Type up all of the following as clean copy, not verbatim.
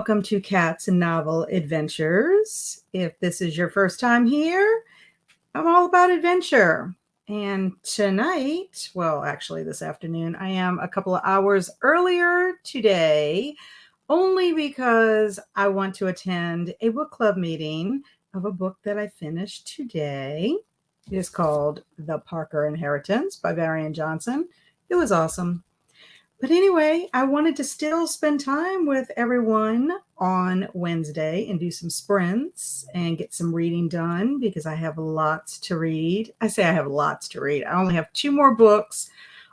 welcome to Cats and Novel Adventures. If this is your first time here, I'm all about adventure. And tonight, well, actually this afternoon, I am a couple of hours earlier today, only because I want to attend a book club meeting of a book that I finished today. It is called The Parker Inheritance by Varian Johnson. It was awesome. But anyway, I wanted to still spend time with everyone on Wednesday and do some sprints and get some reading done because I have lots to read. I say I have lots to read. I only have 2 more books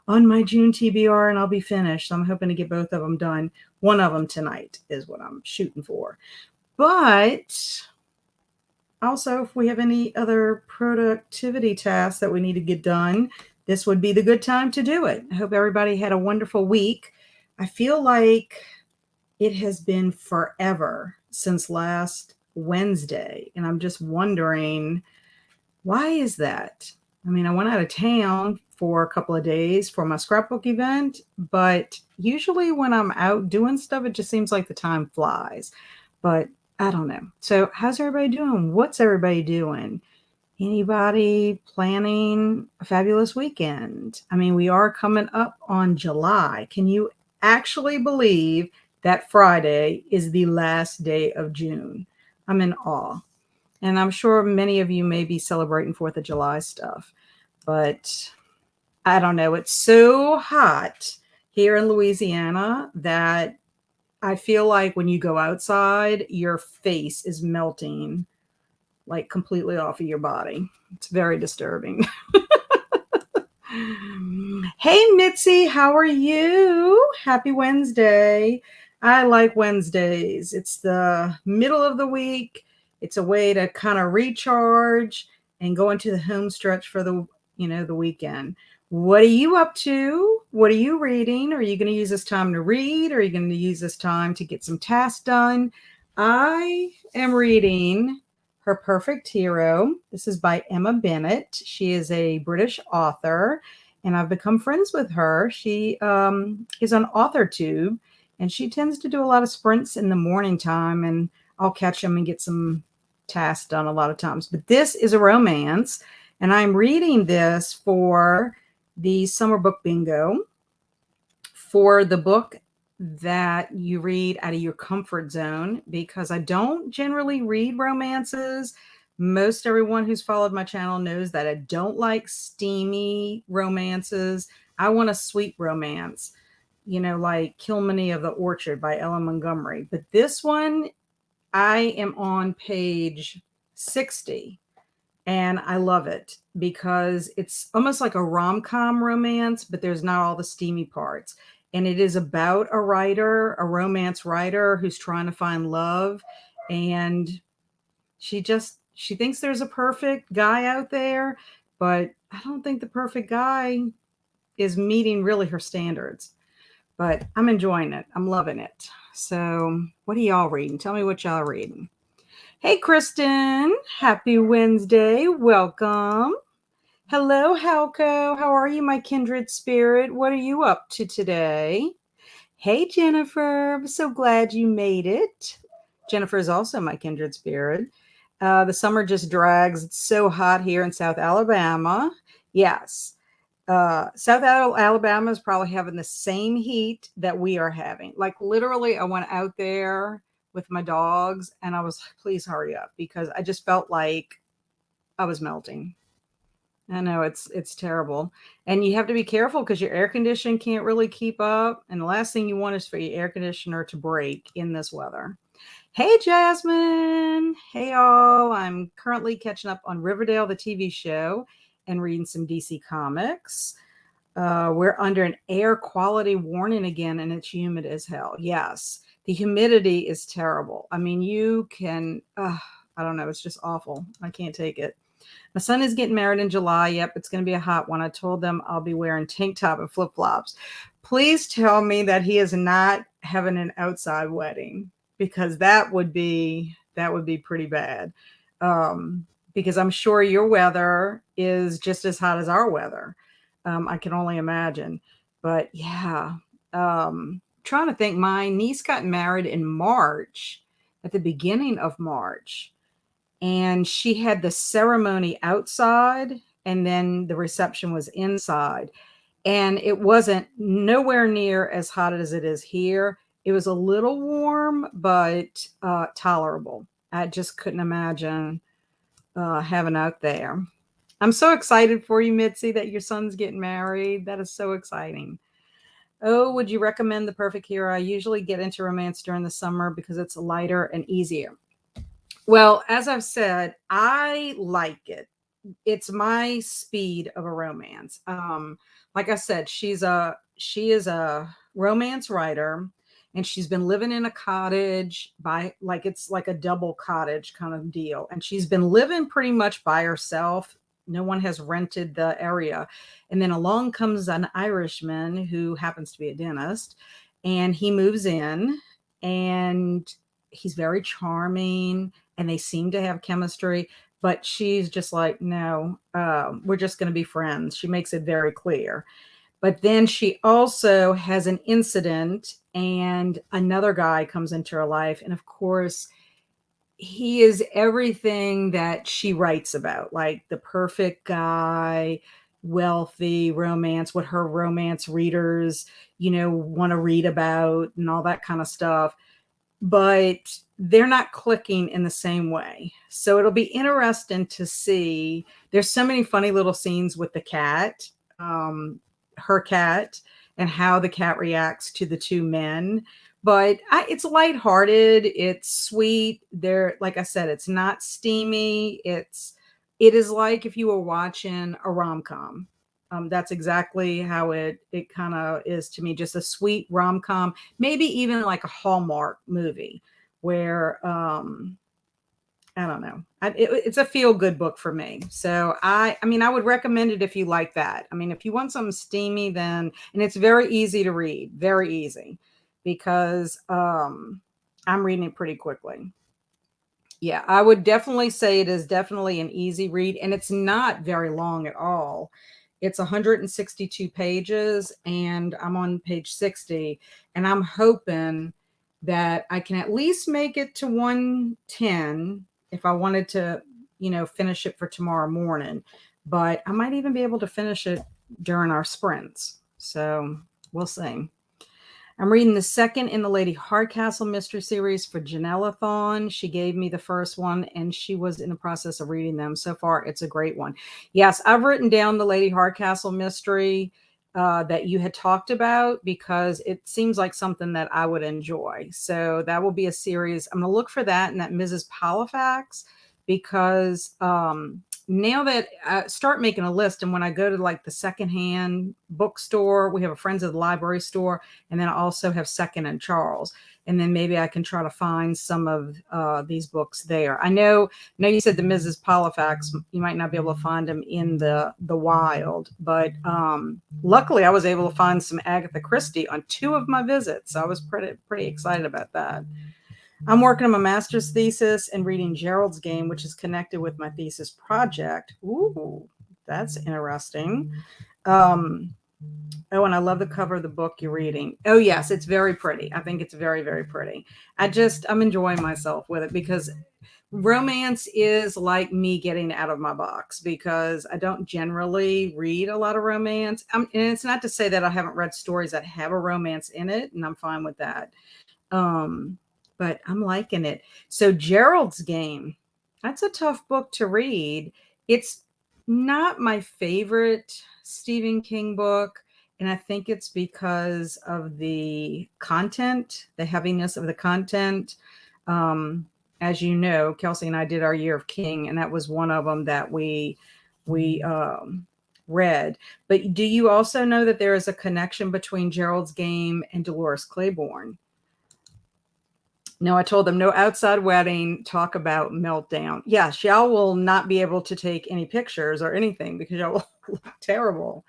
on my June TBR and I'll be finished. I'm hoping to get both of them done. One of them tonight is what I'm shooting for. But also, if we have any other productivity tasks that we need to get done, this would be the good time to do it. I hope everybody had a wonderful week. I feel like it has been forever since last Wednesday, and I'm just wondering, why is that? I mean, I went out of town for a couple of days for my scrapbook event, but usually when I'm out doing stuff, it just seems like the time flies. But I don't know. So how's everybody doing? What's everybody doing? Anybody planning a fabulous weekend? I mean, we are coming up on July. Can you actually believe that Friday is the last day of June? I'm in awe. And I'm sure many of you may be celebrating 4th of July stuff, but I don't know. It's so hot here in Louisiana that I feel like when you go outside, your face is melting like completely off of your body. It's very disturbing. Hey, Mitzi, how are you? Happy Wednesday. I like Wednesdays. It's the middle of the week. It's a way to kind of recharge and go into the home stretch for the weekend. What are you up to? What are you reading? Are you going to use this time to read? Or are you going to use this time to get some tasks done? I am reading Her Perfect Hero. This is by Emma Bennett. She is a British author, and I've become friends with her. She is on AuthorTube, and she tends to do a lot of sprints in the morning time, and I'll catch them and get some tasks done a lot of times. But this is a romance, and I'm reading this for the Summer Book Bingo for the book that you read out of your comfort zone, because I don't generally read romances. Most everyone who's followed my channel knows that I don't like steamy romances. I want a sweet romance, like Kilmeny of the Orchard by Ellen Montgomery. But this one, I am on page 60 and I love it because it's almost like a rom-com romance, but there's not all the steamy parts. And it is about a writer, a romance writer who's trying to find love. And she thinks there's a perfect guy out there, but I don't think the perfect guy is meeting really her standards. But I'm enjoying it. I'm loving it. So what are y'all reading? Tell me what y'all are reading. Hey, Kristen. Happy Wednesday. Welcome. Hello, Halco. How are you, my kindred spirit? What are you up to today? Hey, Jennifer. I'm so glad you made it. Jennifer is also my kindred spirit. The summer just drags. It's so hot here in South Alabama. Yes. South Alabama is probably having the same heat that we are having. Like literally, I went out there with my dogs and I was like, please hurry up, because I just felt like I was melting. I know it's terrible. And you have to be careful because your air conditioning can't really keep up. And the last thing you want is for your air conditioner to break in this weather. Hey, Jasmine. Hey, all. I'm currently catching up on Riverdale, the TV show, and reading some DC Comics. We're under an air quality warning again, and it's humid as hell. Yes, the humidity is terrible. I mean, you can, I don't know. It's just awful. I can't take it. My son is getting married in July. Yep, it's going to be a hot one. I told them I'll be wearing tank top and flip-flops. Please tell me that he is not having an outside wedding, because that would be pretty bad. Because I'm sure your weather is just as hot as our weather. I can only imagine. But yeah, trying to think. My niece got married in March, at the beginning of March, and she had the ceremony outside, and then the reception was inside. And it wasn't nowhere near as hot as it is here. It was a little warm, but tolerable. I just couldn't imagine having out there. I'm so excited for you, Mitzi, that your son's getting married. That is so exciting. Oh, would you recommend The Perfect Hero? I usually get into romance during the summer because it's lighter and easier. Well, as I've said, I like it. It's my speed of a romance. Like I said, she is a romance writer, and she's been living in a cottage by, like, it's like a double cottage kind of deal, and she's been living pretty much by herself. No one has rented the area. And then along comes an Irishman who happens to be a dentist, and he moves in, and he's very charming, and they seem to have chemistry, but she's just like, no, we're just going to be friends. She makes it very clear. But then she also has an incident, and another guy comes into her life. And of course, he is everything that she writes about, like the perfect guy, wealthy, romance, what her romance readers, want to read about, and all that kind of stuff. But they're not clicking in the same way. So it'll be interesting to see. There's so many funny little scenes with the cat, her cat, and how the cat reacts to the two men. But it's lighthearted. It's sweet. There, like I said, it's not steamy. It is like if you were watching a rom-com. That's exactly how it kind of is to me. Just a sweet rom-com, maybe even like a Hallmark movie, where I don't know. It's a feel-good book for me. So I mean, I would recommend it if you like that. I mean, if you want something steamy, then, and it's very easy to read, very easy, because I'm reading it pretty quickly. Yeah, I would definitely say it is definitely an easy read, and it's not very long at all. It's 162 pages, and I'm on page 60, and I'm hoping that I can at least make it to 110 if I wanted to, finish it for tomorrow morning. But I might even be able to finish it during our sprints. So we'll see. I'm reading the second in the Lady Hardcastle mystery series for Janelle-a-thon. She gave me the first one, and she was in the process of reading them. So far, it's a great one. Yes, I've written down the Lady Hardcastle mystery that you had talked about, because it seems like something that I would enjoy. So that will be a series. I'm going to look for that and that Mrs. Halifax, because now that I start making a list, and when I go to like the secondhand bookstore, we have a Friends of the Library store, and then I also have Second and Charles. And then maybe I can try to find some of these books there. I know you said the Mrs. Halifax, you might not be able to find them in the wild, but luckily I was able to find some Agatha Christie on 2 of my visits. So I was pretty excited about that. I'm working on my master's thesis and reading Gerald's Game, which is connected with my thesis project. Ooh, that's interesting. Oh, and I love the cover of the book you're reading. Oh, yes, it's very pretty. I think it's very, very pretty. I'm enjoying myself with it, because romance is like me getting out of my box, because I don't generally read a lot of romance. And it's not to say that I haven't read stories that have a romance in it, and I'm fine with that. But I'm liking it. So Gerald's Game, that's a tough book to read. It's not my favorite Stephen King book. And I think it's because of the content, the heaviness of the content. As you know, Kelsey and I did our Year of King, and that was one of them that we read. But do you also know that there is a connection between Gerald's Game and Dolores Claiborne? No, I told them no outside wedding, talk about meltdown. Yes, y'all will not be able to take any pictures or anything, because y'all will look terrible.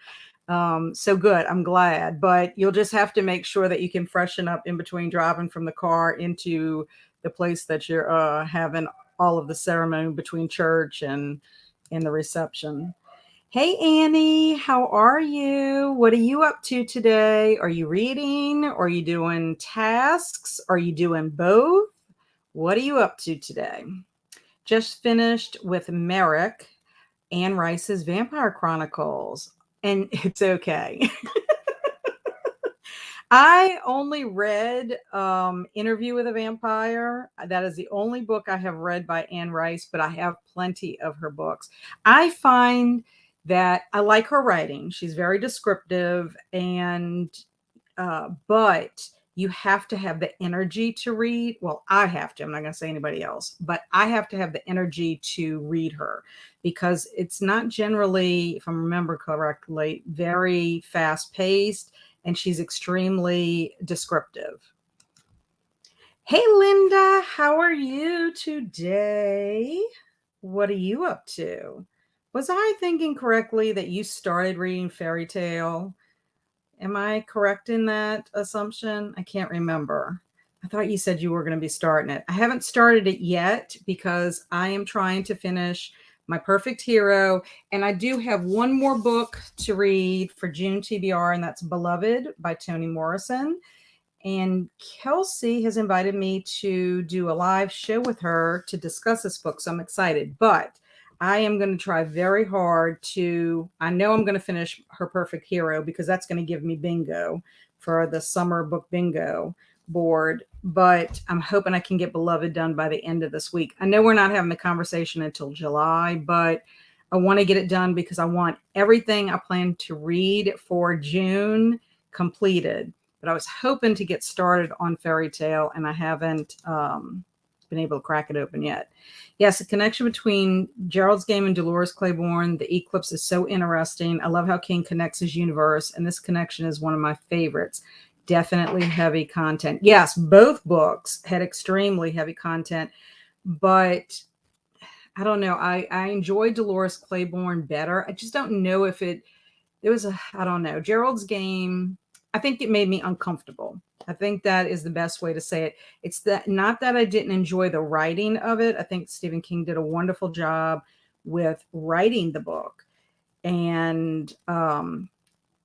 So good. I'm glad. But you'll just have to make sure that you can freshen up in between driving from the car into the place that you're having all of the ceremony between church and the reception. Hey Annie, how are you? What are you up to today? Are you reading? Are you doing tasks? Are you doing both? What are you up to today? Just finished with Merrick, Anne Rice's Vampire Chronicles, and it's okay. I only read Interview with a Vampire. That is the only book I have read by Anne Rice, but I have plenty of her books. I find that I like her writing. She's very descriptive, and but you have to have the energy to read. Well, I have to. I'm not going to say anybody else, but I have to have the energy to read her because it's not generally, if I remember correctly, very fast paced, and she's extremely descriptive. Hey, Linda, how are you today? What are you up to? Was I thinking correctly that you started reading fairy tale? Am I correct in that assumption? I can't remember. I thought you said you were going to be starting it. I haven't started it yet because I am trying to finish My Perfect Hero. And I do have one more book to read for June TBR, and that's Beloved by Toni Morrison. And Kelsey has invited me to do a live show with her to discuss this book. So I'm excited. But I am going to try very hard to, I know I'm going to finish Her Perfect Hero because that's going to give me bingo for the summer book bingo board. But I'm hoping I can get Beloved done by the end of this week. I know we're not having the conversation until July, but I want to get it done because I want everything I plan to read for June completed. But I was hoping to get started on Fairy Tale, and I haven't been able to crack it open yet. Yes, the connection between Gerald's Game and Dolores Claiborne, The Eclipse, is so interesting. I love how King connects his universe, and this connection is one of my favorites. Definitely heavy content. Yes, both books had extremely heavy content, but I don't know. I enjoyed Dolores Claiborne better. I just don't know if there was I don't know. Gerald's Game, I think it made me uncomfortable. I think that is the best way to say it. It's that not that I didn't enjoy the writing of it. I think Stephen King did a wonderful job with writing the book. And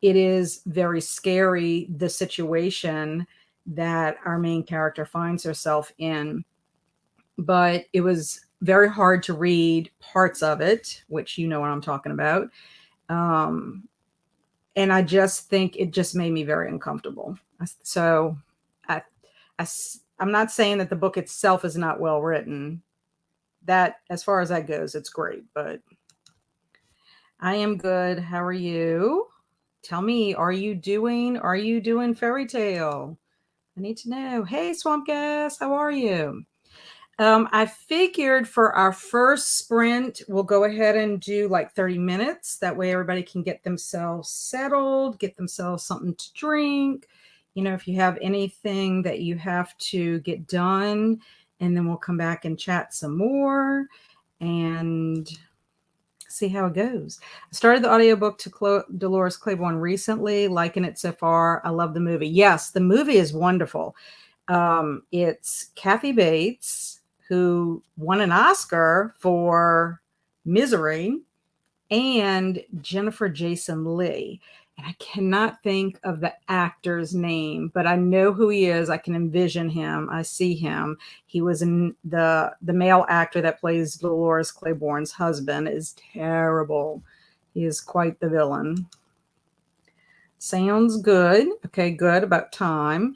it is very scary, the situation that our main character finds herself in. But it was very hard to read parts of it, which you know what I'm talking about. Um, and I just think it just made me very uncomfortable. So I, I, I'm not saying that the book itself is not well written. That, as far as that goes, it's great. But I am good. How are you? Tell me, are you doing Fairy Tale? I need to know. Hey, Swamp Gas, how are you? I figured for our first sprint, we'll go ahead and do like 30 minutes. That way, everybody can get themselves settled, get themselves something to drink. You know, if you have anything that you have to get done, and then we'll come back and chat some more and see how it goes. I started the audiobook to Dolores Claiborne recently, liking it so far. I love the movie. Yes, the movie is wonderful. It's Kathy Bates, who won an Oscar for Misery, and Jennifer Jason Leigh. And I cannot think of the actor's name, but I know who he is. I can envision him. I see him. He was in the male actor that plays Dolores Claiborne's husband is terrible. He is quite the villain. Sounds good. Okay, good. About time.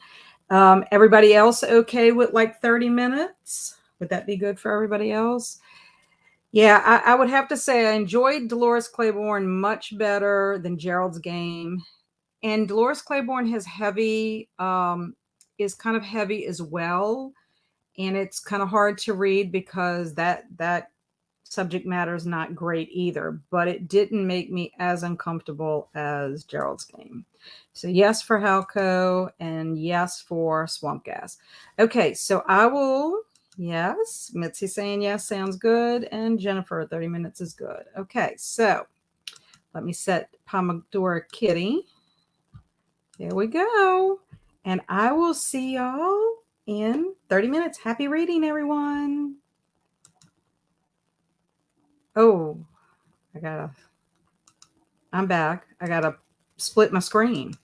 Everybody else okay with like 30 minutes? Would that be good for everybody else? Yeah, I would have to say I enjoyed Dolores Claiborne much better than Gerald's Game. And Dolores Claiborne is kind of heavy as well. And it's kind of hard to read because that subject matter is not great either, but it didn't make me as uncomfortable as Gerald's Game. So yes for Halco and yes for Swamp Gas. Okay, so I will, yes, Mitzi saying yes, sounds good. And Jennifer, 30 minutes is good. Okay, so let me set Pomodoro Kitty. There we go. And I will see y'all in 30 minutes. Happy reading, everyone. Oh, I gotta I'm back. I gotta split my screen.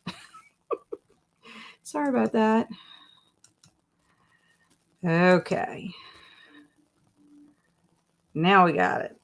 Sorry about that. Okay. Now we got it.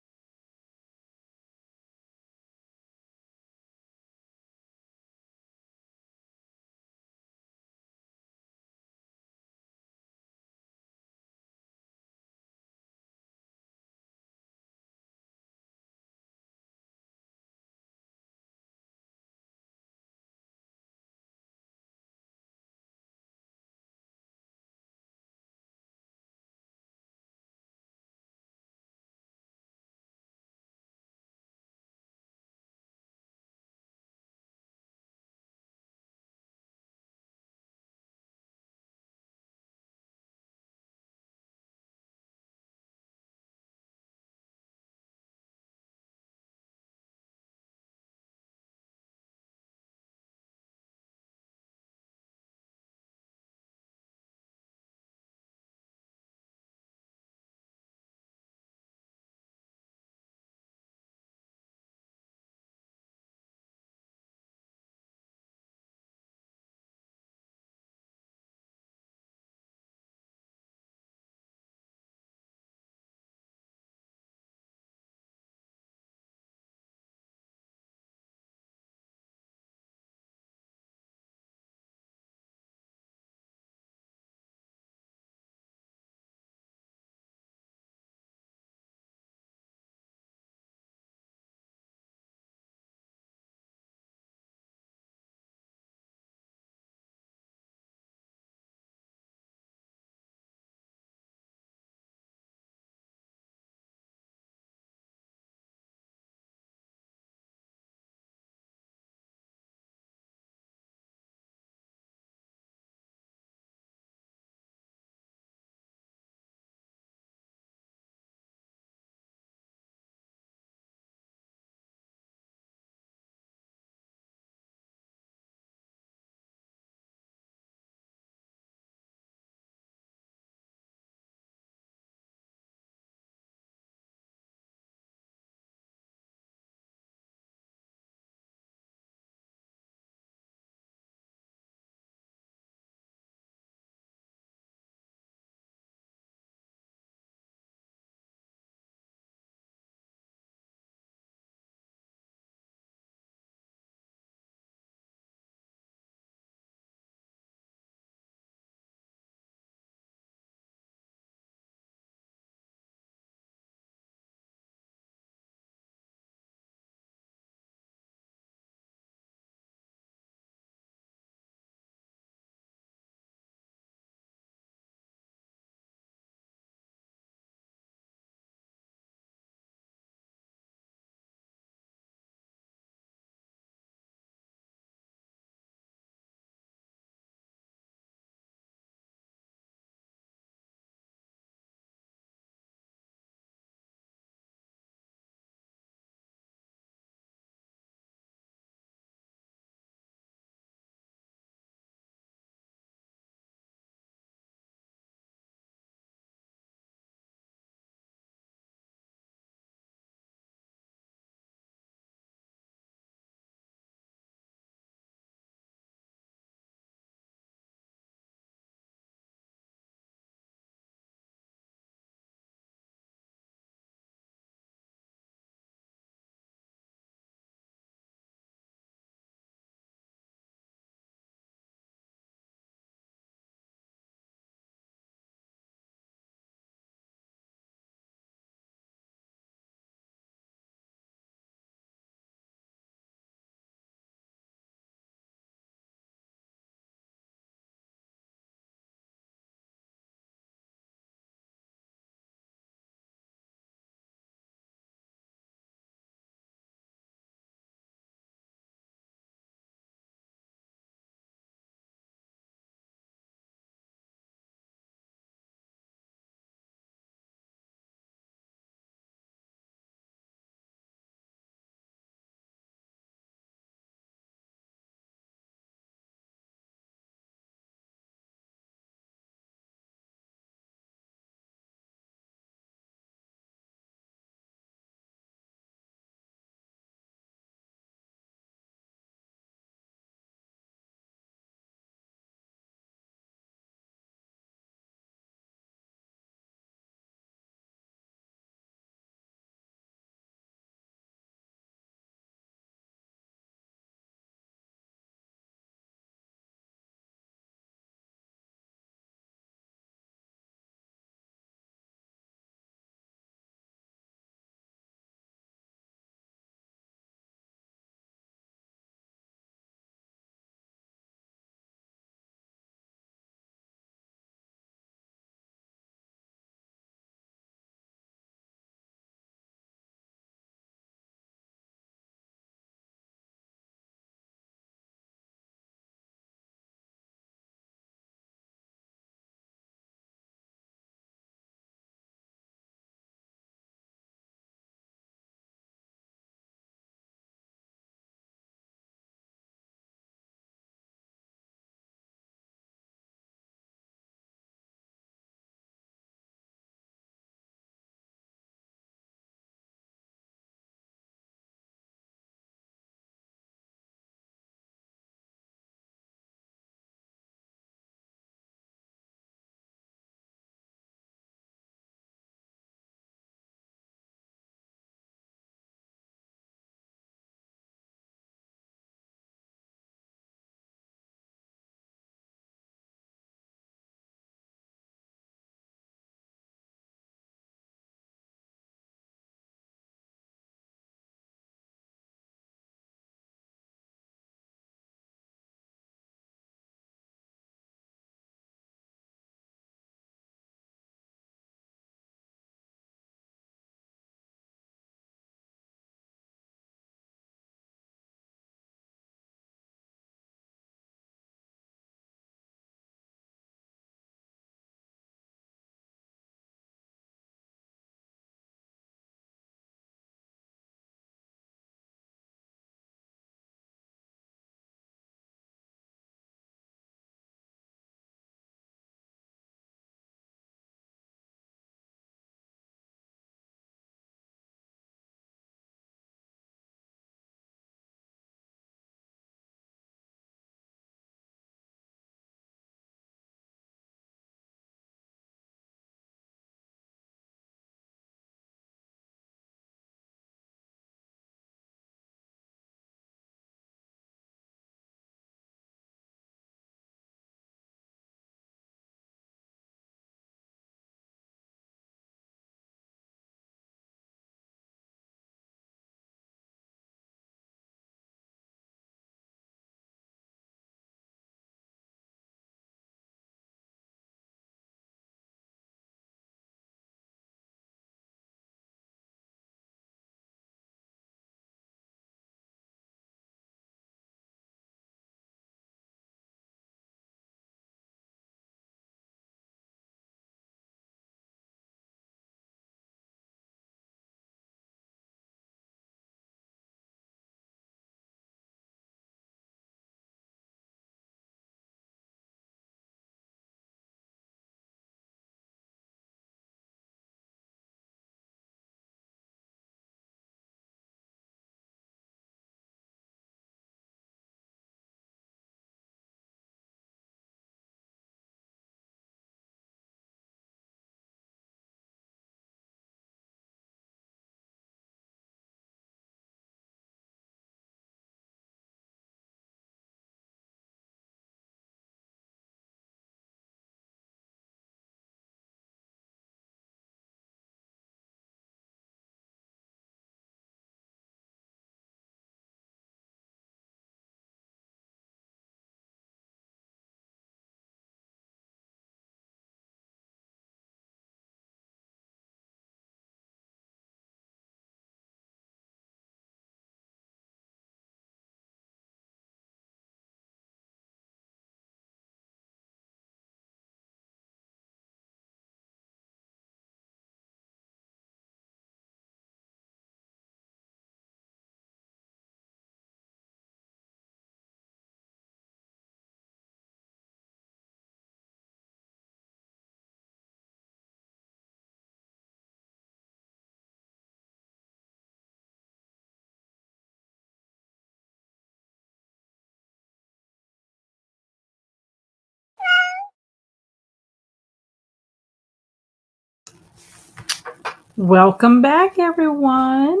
Welcome back, everyone.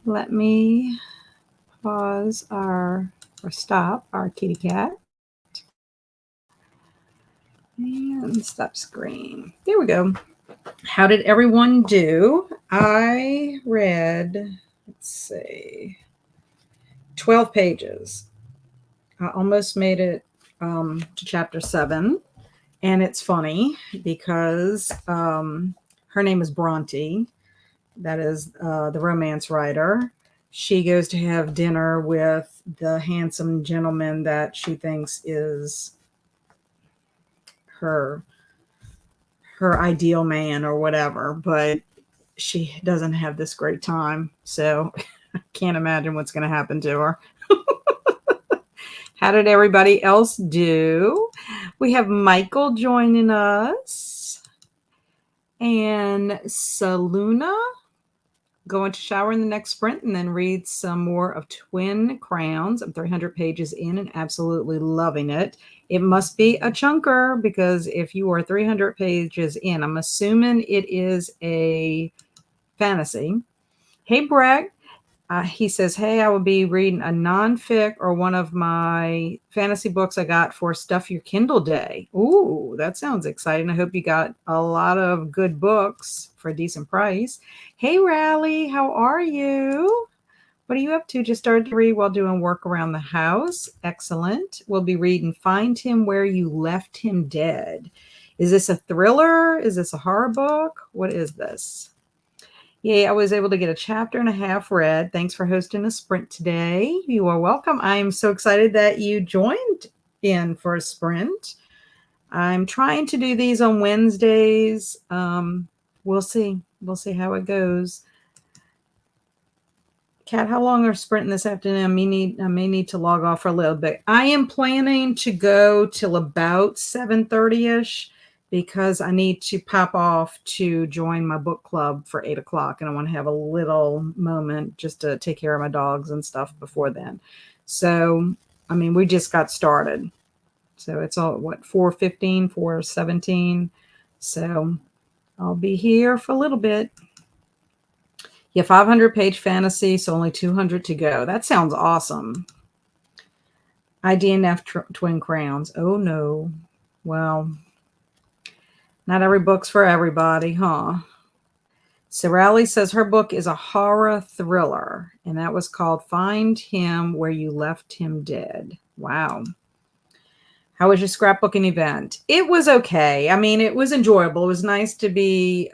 Let me pause or stop our kitty cat and stop screen. There we go. How did everyone do? I read, let's see, 12 pages. I almost made it to chapter 7. And it's funny because her name is Bronte. That is the romance writer. She goes to have dinner with the handsome gentleman that she thinks is her ideal man or whatever, but she doesn't have this great time. So I can't imagine what's going to happen to her. How did everybody else do? We have Michael joining us and Saluna going to shower in the next sprint and then read some more of Twin Crowns. I'm 300 pages in and absolutely loving it. It must be a chunker because if you are 300 pages in, I'm assuming it is a fantasy. Hey, Brett. He says, hey, I will be reading a nonfic or one of my fantasy books I got for Stuff Your Kindle Day. Ooh, that sounds exciting. I hope you got a lot of good books for a decent price. Hey, Rally, how are you? What are you up to? Just started to read while doing work around the house. Excellent. We'll be reading Find Him Where You Left Him Dead. Is this a thriller? Is this a horror book? What is this? Yay, I was able to get a chapter and a half read. Thanks for hosting a sprint today. You are welcome. I'm so excited that you joined in for a sprint. I'm trying to do these on Wednesdays. We'll see. We'll see how it goes. Kat, how long are sprinting this afternoon? I may need to log off for a little bit. I am planning to go till about 7:30ish because I need to pop off to join my book club for 8 o'clock. And I want to have a little moment just to take care of my dogs and stuff before then. So, I mean, we just got started. So it's all, 4:15, 4:17. So I'll be here for a little bit. Yeah, 500-page fantasy, so only 200 to go. That sounds awesome. IDNF Twin Crowns. Oh, no. Well, not every book's for everybody, huh? So Rally says her book is a horror thriller, and that was called Find Him Where You Left Him Dead. Wow. How was your scrapbooking event? It was okay. I mean, it was enjoyable. It was nice to be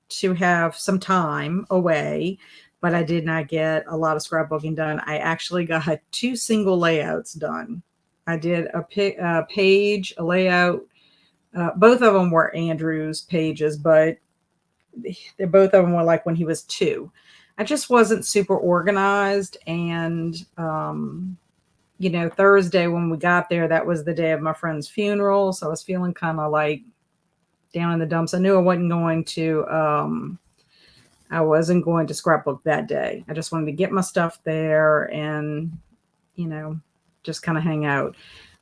to have some time away, but I did not get a lot of scrapbooking done. I actually got 2 single layouts done. I did a page, a layout. Both of them were Andrew's pages, but both of them were like when he was 2. I just wasn't super organized, and Thursday when we got there, that was the day of my friend's funeral. So I was feeling kind of like down in the dumps. I knew I wasn't going to scrapbook that day. I just wanted to get my stuff there and, just kind of hang out.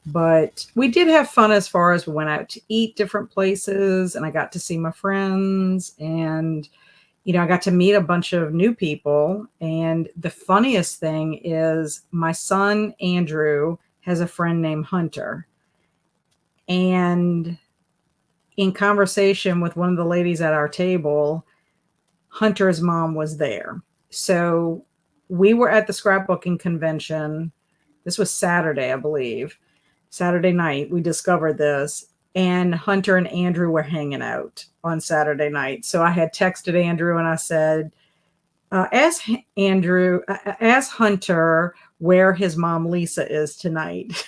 But we did have fun as far as we went out to eat different places and I got to see my friends and, I got to meet a bunch of new people. And the funniest thing is my son, Andrew, has a friend named Hunter. And in conversation with one of the ladies at our table, Hunter's mom was there. So we were at the scrapbooking convention. This was Saturday, I believe. Saturday night, we discovered this. And Hunter and Andrew were hanging out on Saturday night. So I had texted Andrew and I said, ask Hunter where his mom Lisa is tonight.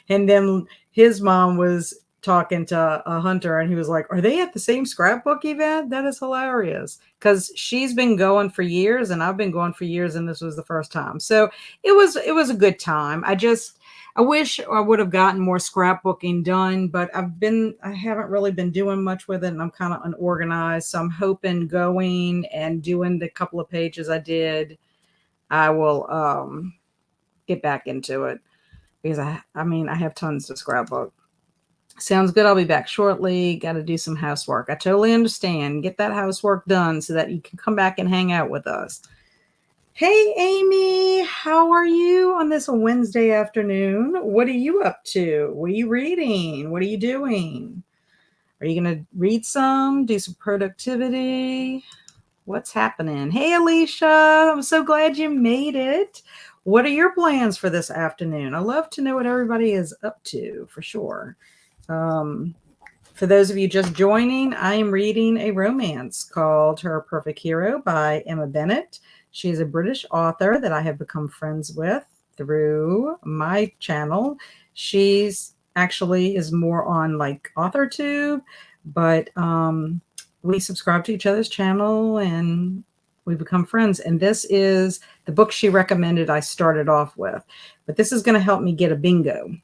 And then his mom was talking to Hunter and he was like, are they at the same scrapbook event? That is hilarious. Because she's been going for years and I've been going for years and this was the first time. So it was a good time. I wish I would have gotten more scrapbooking done, but I haven't really been doing much with it and I'm kind of unorganized. So I'm hoping going and doing the couple of pages I did, I will get back into it because I have tons to scrapbook. Sounds good. I'll be back shortly. Got to do some housework. I totally understand. Get that housework done so that you can come back and hang out with us. Hey, Amy, how are you on this Wednesday afternoon? What are you up to? What are you reading? What are you doing? Are you going to read some, do some productivity? What's happening? Hey, Alicia, I'm so glad you made it. What are your plans for this afternoon? I love to know what everybody is up to, for sure. For those of you just joining, I am reading a romance called Her Perfect Hero by Emma Bennett. She's a British author that I have become friends with through my channel. She's actually is more on like AuthorTube, but we subscribe to each other's channel and we become friends. And this is the book she recommended I started off with. But this is going to help me get a bingo.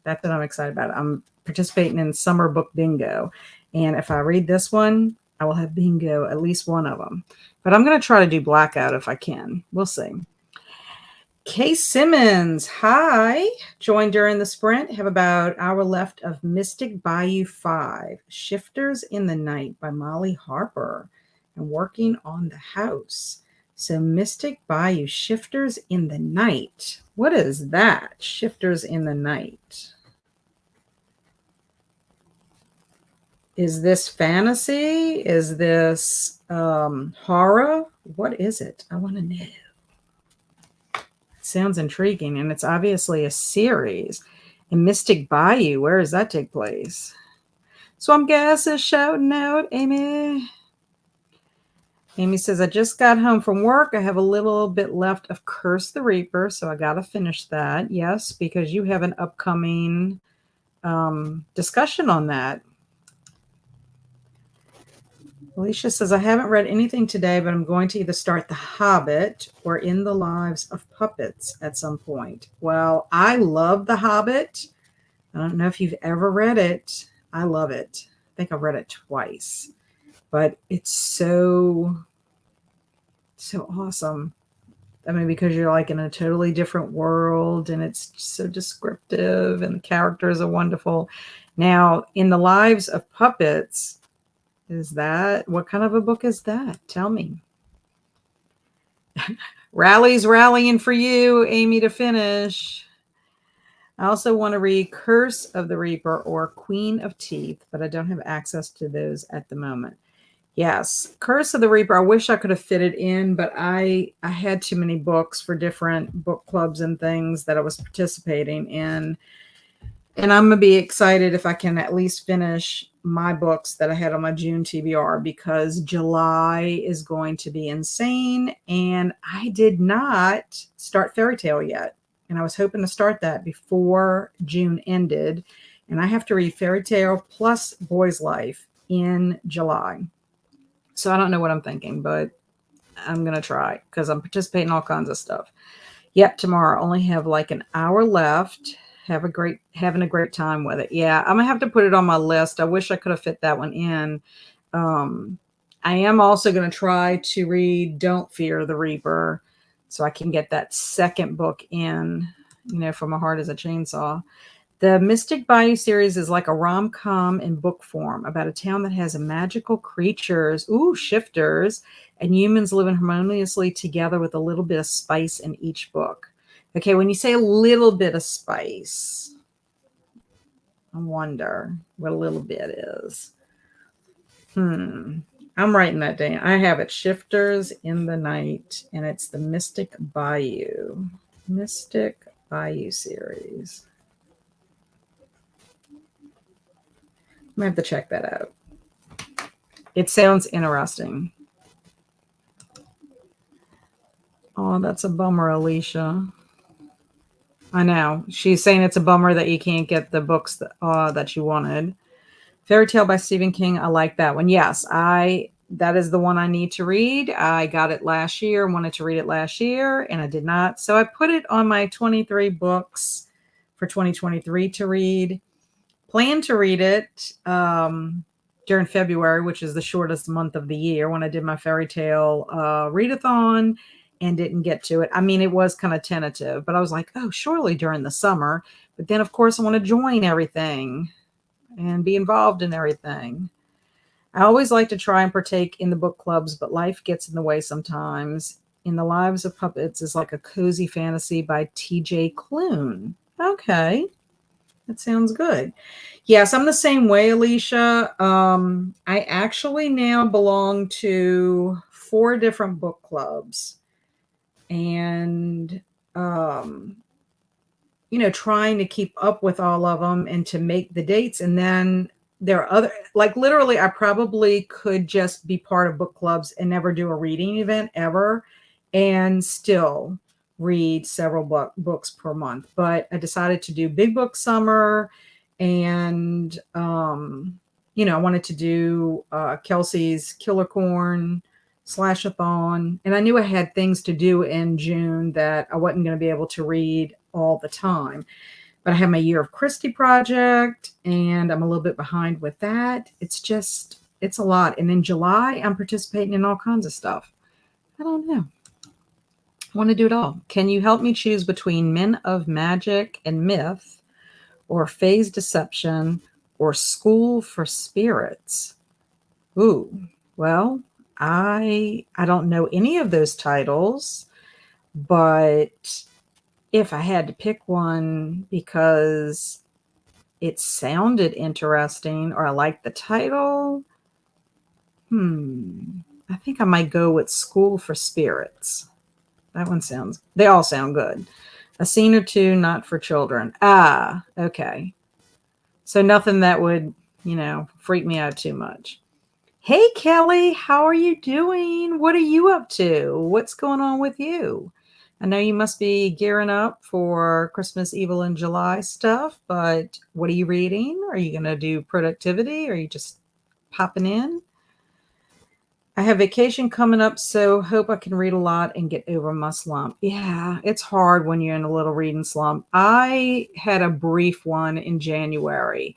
That's what I'm excited about. I'm participating in summer book bingo. And if I read this one, I will have bingo, at least one of them. But I'm going to try to do blackout if I can. We'll see. Kay Simmons, hi. Joined during the sprint. Have about an hour left of Mystic Bayou 5, Shifters in the Night by Molly Harper, and working on the house. So Mystic Bayou, Shifters in the Night. What is that? Shifters in the Night. Is this fantasy? Is this horror? What is it? I want to know. It sounds intriguing, and it's obviously a series. In Mystic Bayou, where does that take place? So I'm guessing shouting out, Amy. Amy says, I just got home from work. I have a little bit left of Curse the Reaper, so I got to finish that. Yes, because you have an upcoming discussion on that. Alicia says, I haven't read anything today, but I'm going to either start The Hobbit or In the Lives of Puppets at some point. Well, I love The Hobbit. I don't know if you've ever read it. I love it. I think I've read it twice. But it's so awesome. I mean, because you're like in a totally different world and it's so descriptive and the characters are wonderful. Now, In the Lives of Puppets, what kind of a book is that? Tell me. Rally's rallying for you, Amy, to finish. I also want to read Curse of the Reaper or Queen of Teeth, but I don't have access to those at the moment. Yes, Curse of the Reaper. I wish I could have fit it in, but I had too many books for different book clubs and things that I was participating in. And I'm going to be excited if I can at least finish my books that I had on my June TBR, because July is going to be insane. And I did not start Fairy Tale yet. And I was hoping to start that before June ended. And I have to read Fairy Tale plus Boy's Life in July. So I don't know what I'm thinking, but I'm going to try because I'm participating in all kinds of stuff. Yep, tomorrow. Only have like an hour left. Having a great time with it. Yeah, I'm gonna have to put it on my list. I wish I could have fit that one in. I am also gonna try to read Don't Fear the Reaper so I can get that second book in, for My Heart is a Chainsaw. The Mystic Bayou series is like a rom-com in book form about a town that has magical creatures, shifters, and humans living harmoniously together with a little bit of spice in each book. Okay, when you say a little bit of spice, I wonder what a little bit is. I'm writing that down. I have it, Shifters in the Night, and it's the Mystic Bayou series. I'm going to have to check that out. It sounds interesting. Oh, that's a bummer, Alicia. I know. She's saying it's a bummer that you can't get the books that you wanted. Fairy Tale by Stephen King. I like that one. Yes, that is the one I need to read. I got it last year, wanted to read it last year, and I did not. So I put it on my 23 books for 2023 to read. Plan to read it during February, which is the shortest month of the year, when I did my Fairy Tale readathon. And didn't get to it. I mean, it was kind of tentative, but I was like, oh, surely during the summer. But then, of course, I want to join everything. and be involved in everything. I always like to try and partake in the book clubs, but life gets in the way sometimes. In the Lives of Puppets is like a cozy fantasy by TJ Klune. Okay, that sounds good. Yes, I'm the same way, Alicia. I actually now belong to 4 different book clubs, and um, trying to keep up with all of them and to make the dates. And then there are other, like literally, I probably could just be part of book clubs and never do a reading event ever and still read several books per month. But I decided to do Big Book Summer, and I wanted to do Kelsey's Killer Corn Slash-a-thon, and I knew I had things to do in June that I wasn't going to be able to read all the time. But I have my Year of Christie project, and I'm a little bit behind with that. It's a lot. And in July, I'm participating in all kinds of stuff. I don't know. I want to do it all. Can you help me choose between Men of Magic and Myth, or Phase Deception, or School for Spirits? Ooh, well, I don't know any of those titles, but if I had to pick one because it sounded interesting or I liked the title, I think I might go with School for Spirits. They all sound good. A scene or two, not for children. Ah, okay. So nothing that would, freak me out too much. Hey, Kelly, how are you doing? What are you up to? What's going on with you? I know you must be gearing up for Christmas Evil in July stuff, but what are you reading? Are you going to do productivity? Or are you just popping in? I have vacation coming up, so hope I can read a lot and get over my slump. Yeah, it's hard when you're in a little reading slump. I had a brief one in January,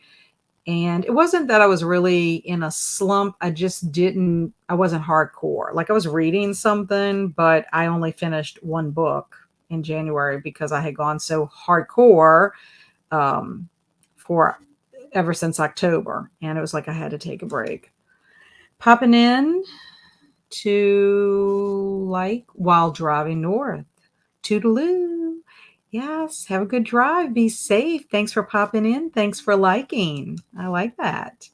and it wasn't that I was really in a slump. I wasn't hardcore. Like I was reading something, but I only finished one book in January because I had gone so hardcore for ever since October. And it was like I had to take a break. Popping in to like while driving north. Toodaloo. Yes, have a good drive. Be safe. Thanks for popping in. Thanks for liking. I like that.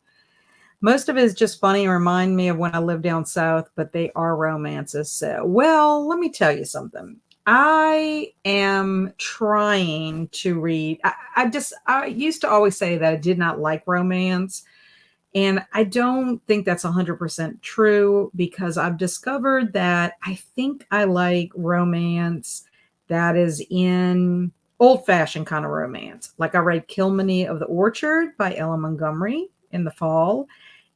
Most of it is just funny and remind me of when I lived down south, but they are romances. So, well, let me tell you something. I am trying to read. I used to always say that I did not like romance. And I don't think that's 100% true, because I've discovered that I think I like romance that is in old-fashioned kind of romance. Like I read Kilmeny of the Orchard by Ella Montgomery in the fall,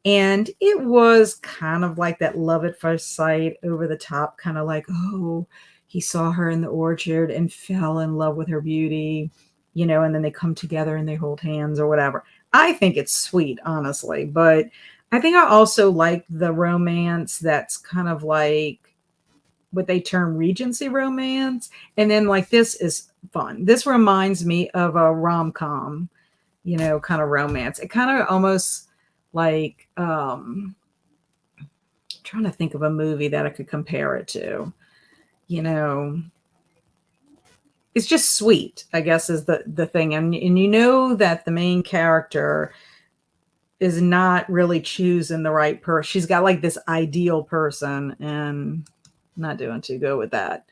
and it was kind of like that love at first sight, over the top, kind of like, oh, he saw her in the orchard and fell in love with her beauty, and then they come together and they hold hands or whatever. I think it's sweet, honestly, but I think I also like the romance that's kind of like what they term Regency romance. And then like this is fun. This reminds me of a rom-com, kind of romance. It kind of almost like trying to think of a movie that I could compare it to. It's just sweet, I guess, is the thing. And that the main character is not really choosing the right person. She's got like this ideal person, and not doing too good with that.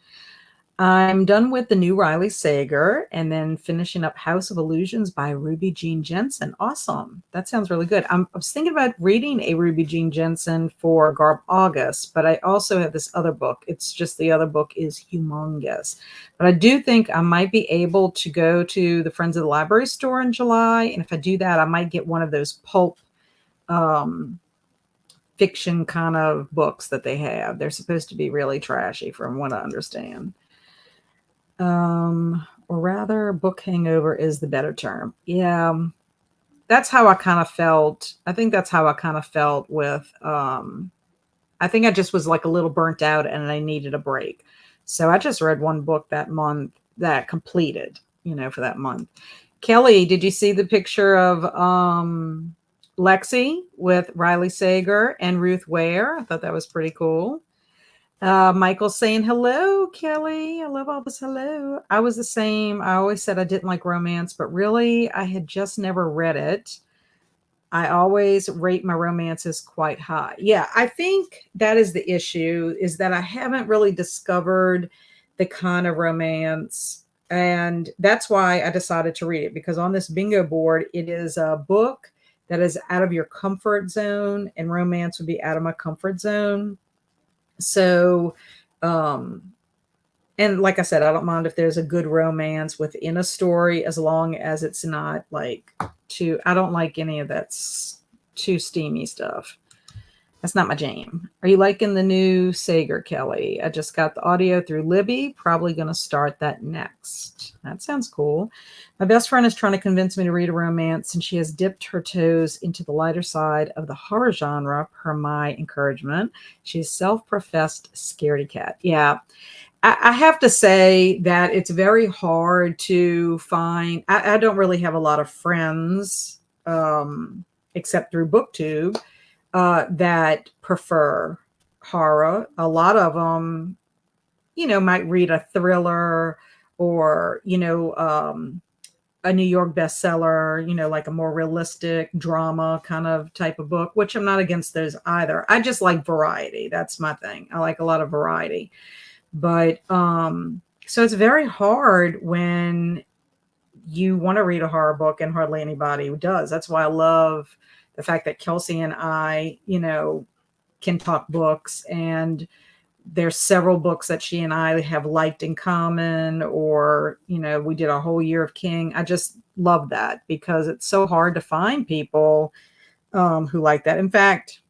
I'm done with the new Riley Sager, and then finishing up House of Illusions by Ruby Jean Jensen. Awesome. That sounds really good. I was thinking about reading a Ruby Jean Jensen for Garb August, but I also have this other book. It's just the other book is humongous. But I do think I might be able to go to the Friends of the Library store in July. And if I do that, I might get one of those pulp fiction kind of books that they have. They're supposed to be really trashy from what I understand. Or rather, book hangover is the better term. Yeah, that's how I kind of felt. I think that's how I kind of felt with, I think I just was like a little burnt out and I needed a break. So I just read one book that month that completed, for that month. Kelly, did you see the picture of Lexi with Riley Sager and Ruth Ware? I thought that was pretty cool. Michael saying hello, Kelly. I love all this hello. I was the same. I always said I didn't like romance, but really, I had just never read it. I always rate my romances quite high. Yeah, I think that is the issue, is that I haven't really discovered the kind of romance. And that's why I decided to read it, because on this bingo board, it is a book that is out of your comfort zone, and romance would be out of my comfort zone. So, um, and like I said, I don't mind if there's a good romance within a story, as long as it's not like too, I don't like any of that too steamy stuff. That's not my jam. Are you liking the new Sager, Kelly? I just got the audio through Libby. Probably going to start that next. That sounds cool. My best friend is trying to convince me to read a romance, and she has dipped her toes into the lighter side of the horror genre per my encouragement. She's self-professed scaredy cat. Yeah. I have to say that it's very hard to find. I don't really have a lot of friends, except through BookTube, that prefer horror. A lot of them, might read a thriller or, a New York bestseller, like a more realistic drama kind of type of book, which I'm not against those either. I just like variety. That's my thing. I like a lot of variety. But so it's very hard when you want to read a horror book and hardly anybody does. That's why I love the fact that Kelsey and I, can talk books, and there's several books that she and I have liked in common, or, we did a whole year of King. I just love that, because it's so hard to find people who like that. In fact,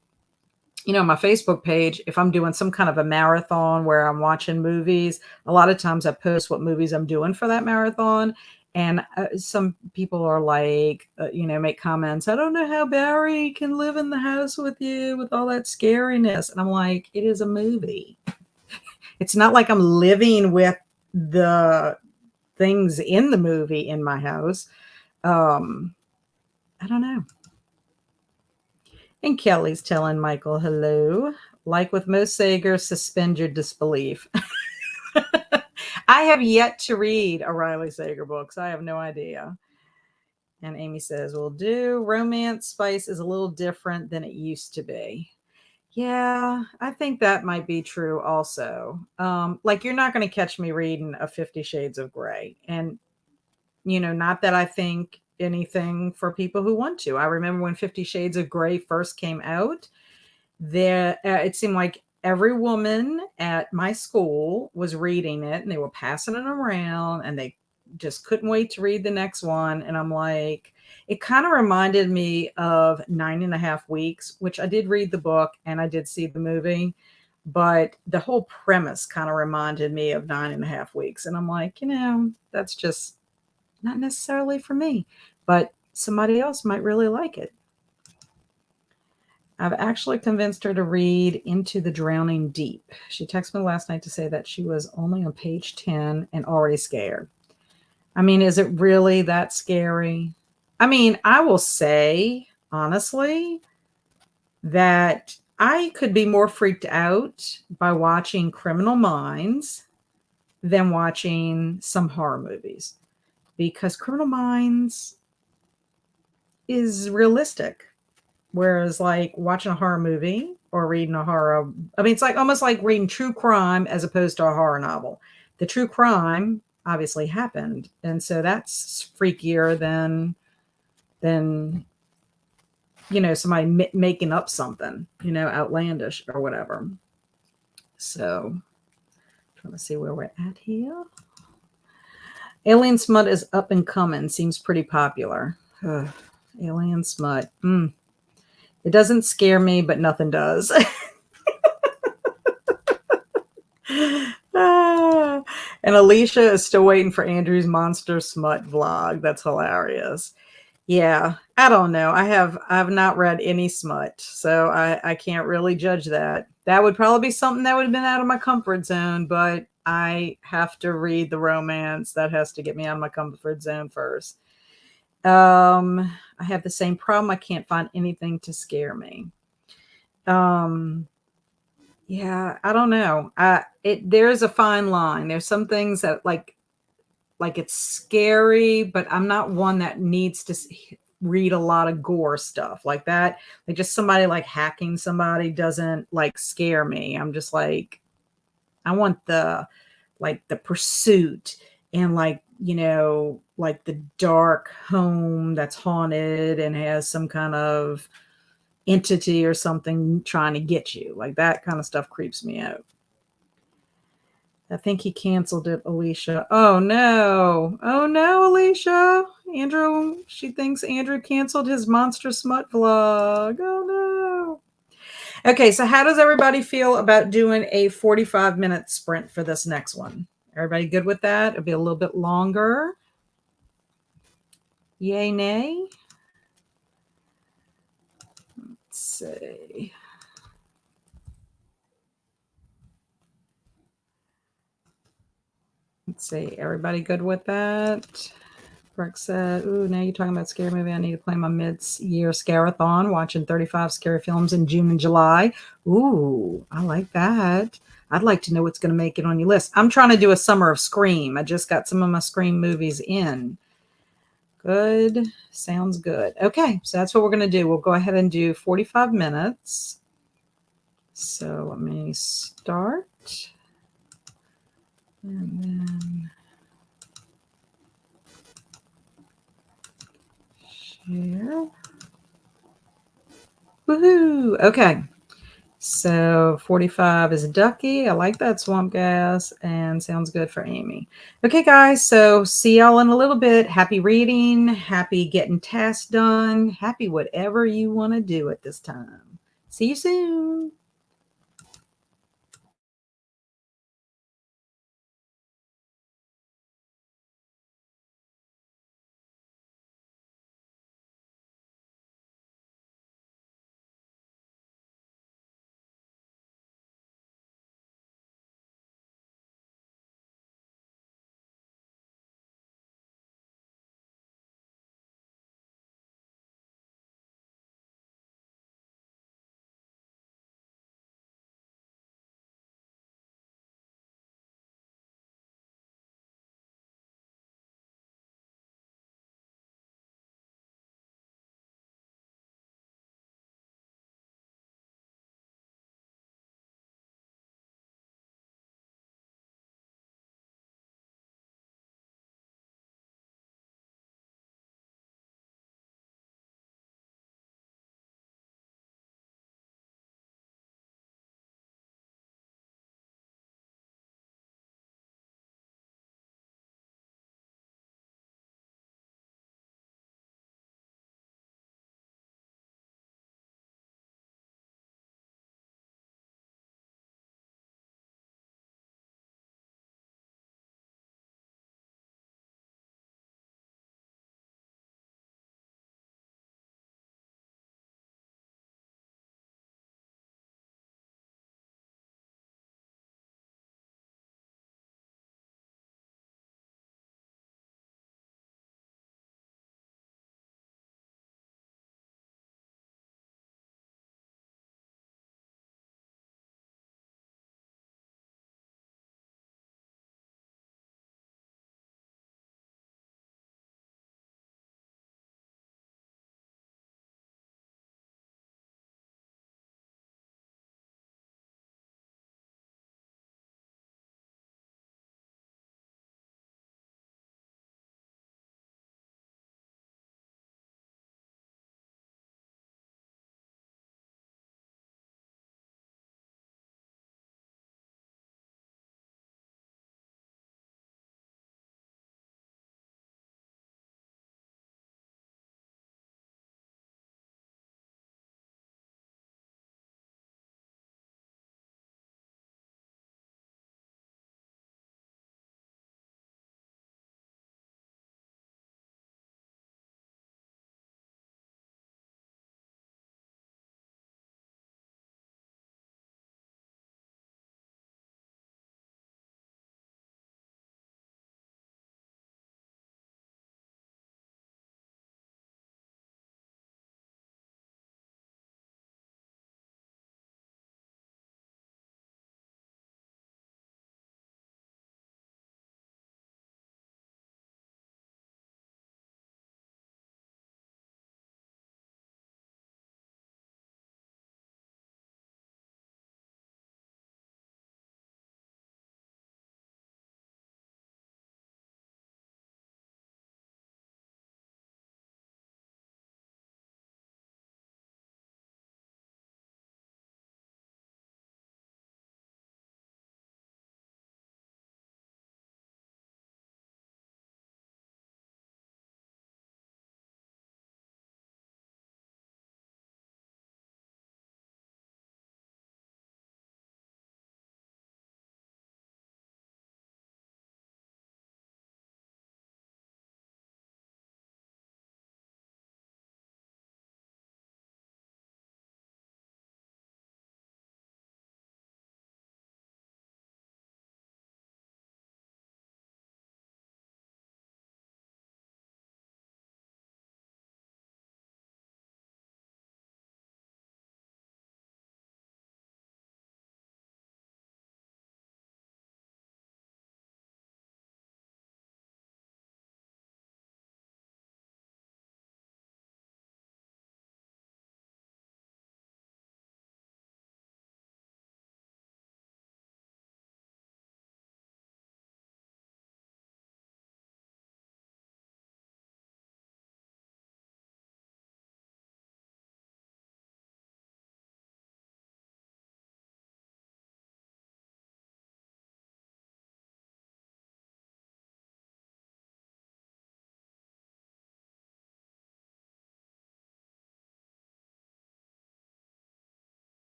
my Facebook page, if I'm doing some kind of a marathon where I'm watching movies, a lot of times I post what movies I'm doing for that marathon. And some people are like, make comments. I don't know how Barry can live in the house with you with all that scariness. And I'm like, it is a movie. It's not like I'm living with the things in the movie in my house. I don't know. And Kelly's telling Michael hello. Like with most Sager, suspend your disbelief. I have yet to read a Riley Sager book, so I have no idea. And Amy says, "Will do. Romance spice is a little different than it used to be." Yeah, I think that might be true also. Like, you're not going to catch me reading a 50 Shades of Grey. And, not that I think anything for people who want to. I remember when 50 Shades of Grey first came out, there it seemed like every woman at my school was reading it, and they were passing it around, and they just couldn't wait to read the next one. And I'm like, it kind of reminded me of 9.5 Weeks, which I did read the book and I did see the movie, but the whole premise kind of reminded me of 9.5 Weeks. And I'm like, that's just not necessarily for me, but somebody else might really like it. I've actually convinced her to read Into the Drowning Deep. She texted me last night to say that she was only on page 10 and already scared. I mean, is it really that scary? I mean, I will say, honestly, that I could be more freaked out by watching Criminal Minds than watching some horror movies, because Criminal Minds is realistic. Whereas, like, watching a horror movie or reading a horror, I mean, it's like almost like reading true crime as opposed to a horror novel. The true crime obviously happened, and so that's freakier than somebody making up something, outlandish or whatever. So, trying to see where we're at here. Alien smut is up and coming. Seems pretty popular. Ugh, alien smut. It doesn't scare me, but nothing does. And Alicia is still waiting for Andrew's monster smut vlog. That's hilarious. Yeah, I don't know. I've not read any smut, so I can't really judge that. That would probably be something that would have been out of my comfort zone, but I have to read the romance. That has to get me out of my comfort zone first. I have the same problem. I can't find anything to scare me. Um, yeah, I don't know. There's a fine line. There's some things that like it's scary, but I'm not one that needs to read a lot of gore stuff like that. Like just somebody like hacking somebody doesn't like scare me. I'm just like I want the pursuit and like the dark home that's haunted and has some kind of entity or something trying to get you. Like that kind of stuff creeps me out. I think he canceled it, Alicia. Oh no. Oh no, Alicia. Andrew, she thinks Andrew canceled his monster smut vlog. Oh no. Okay, so how does everybody feel about doing a 45-minute sprint for this next one? Everybody good with that? It'll be a little bit longer. Yay, nay? Let's see. Let's see. Everybody good with that? Brooke said, ooh, now you're talking about scary movie. I need to plan my mid-year scarathon, watching 35 scary films in June and July. Ooh, I like that. I'd like to know what's going to make it on your list. I'm trying to do a summer of Scream. I just got some of my Scream movies in. Good. Sounds good. Okay, so that's what we're going to do. We'll go ahead and do 45 minutes. So let me start. And then share. Woohoo! Okay. So 45 is Ducky. I like that swamp gas and sounds good for Amy. Okay, guys. So see y'all in a little bit. Happy reading. Happy getting tasks done. Happy whatever you want to do at this time. See you soon.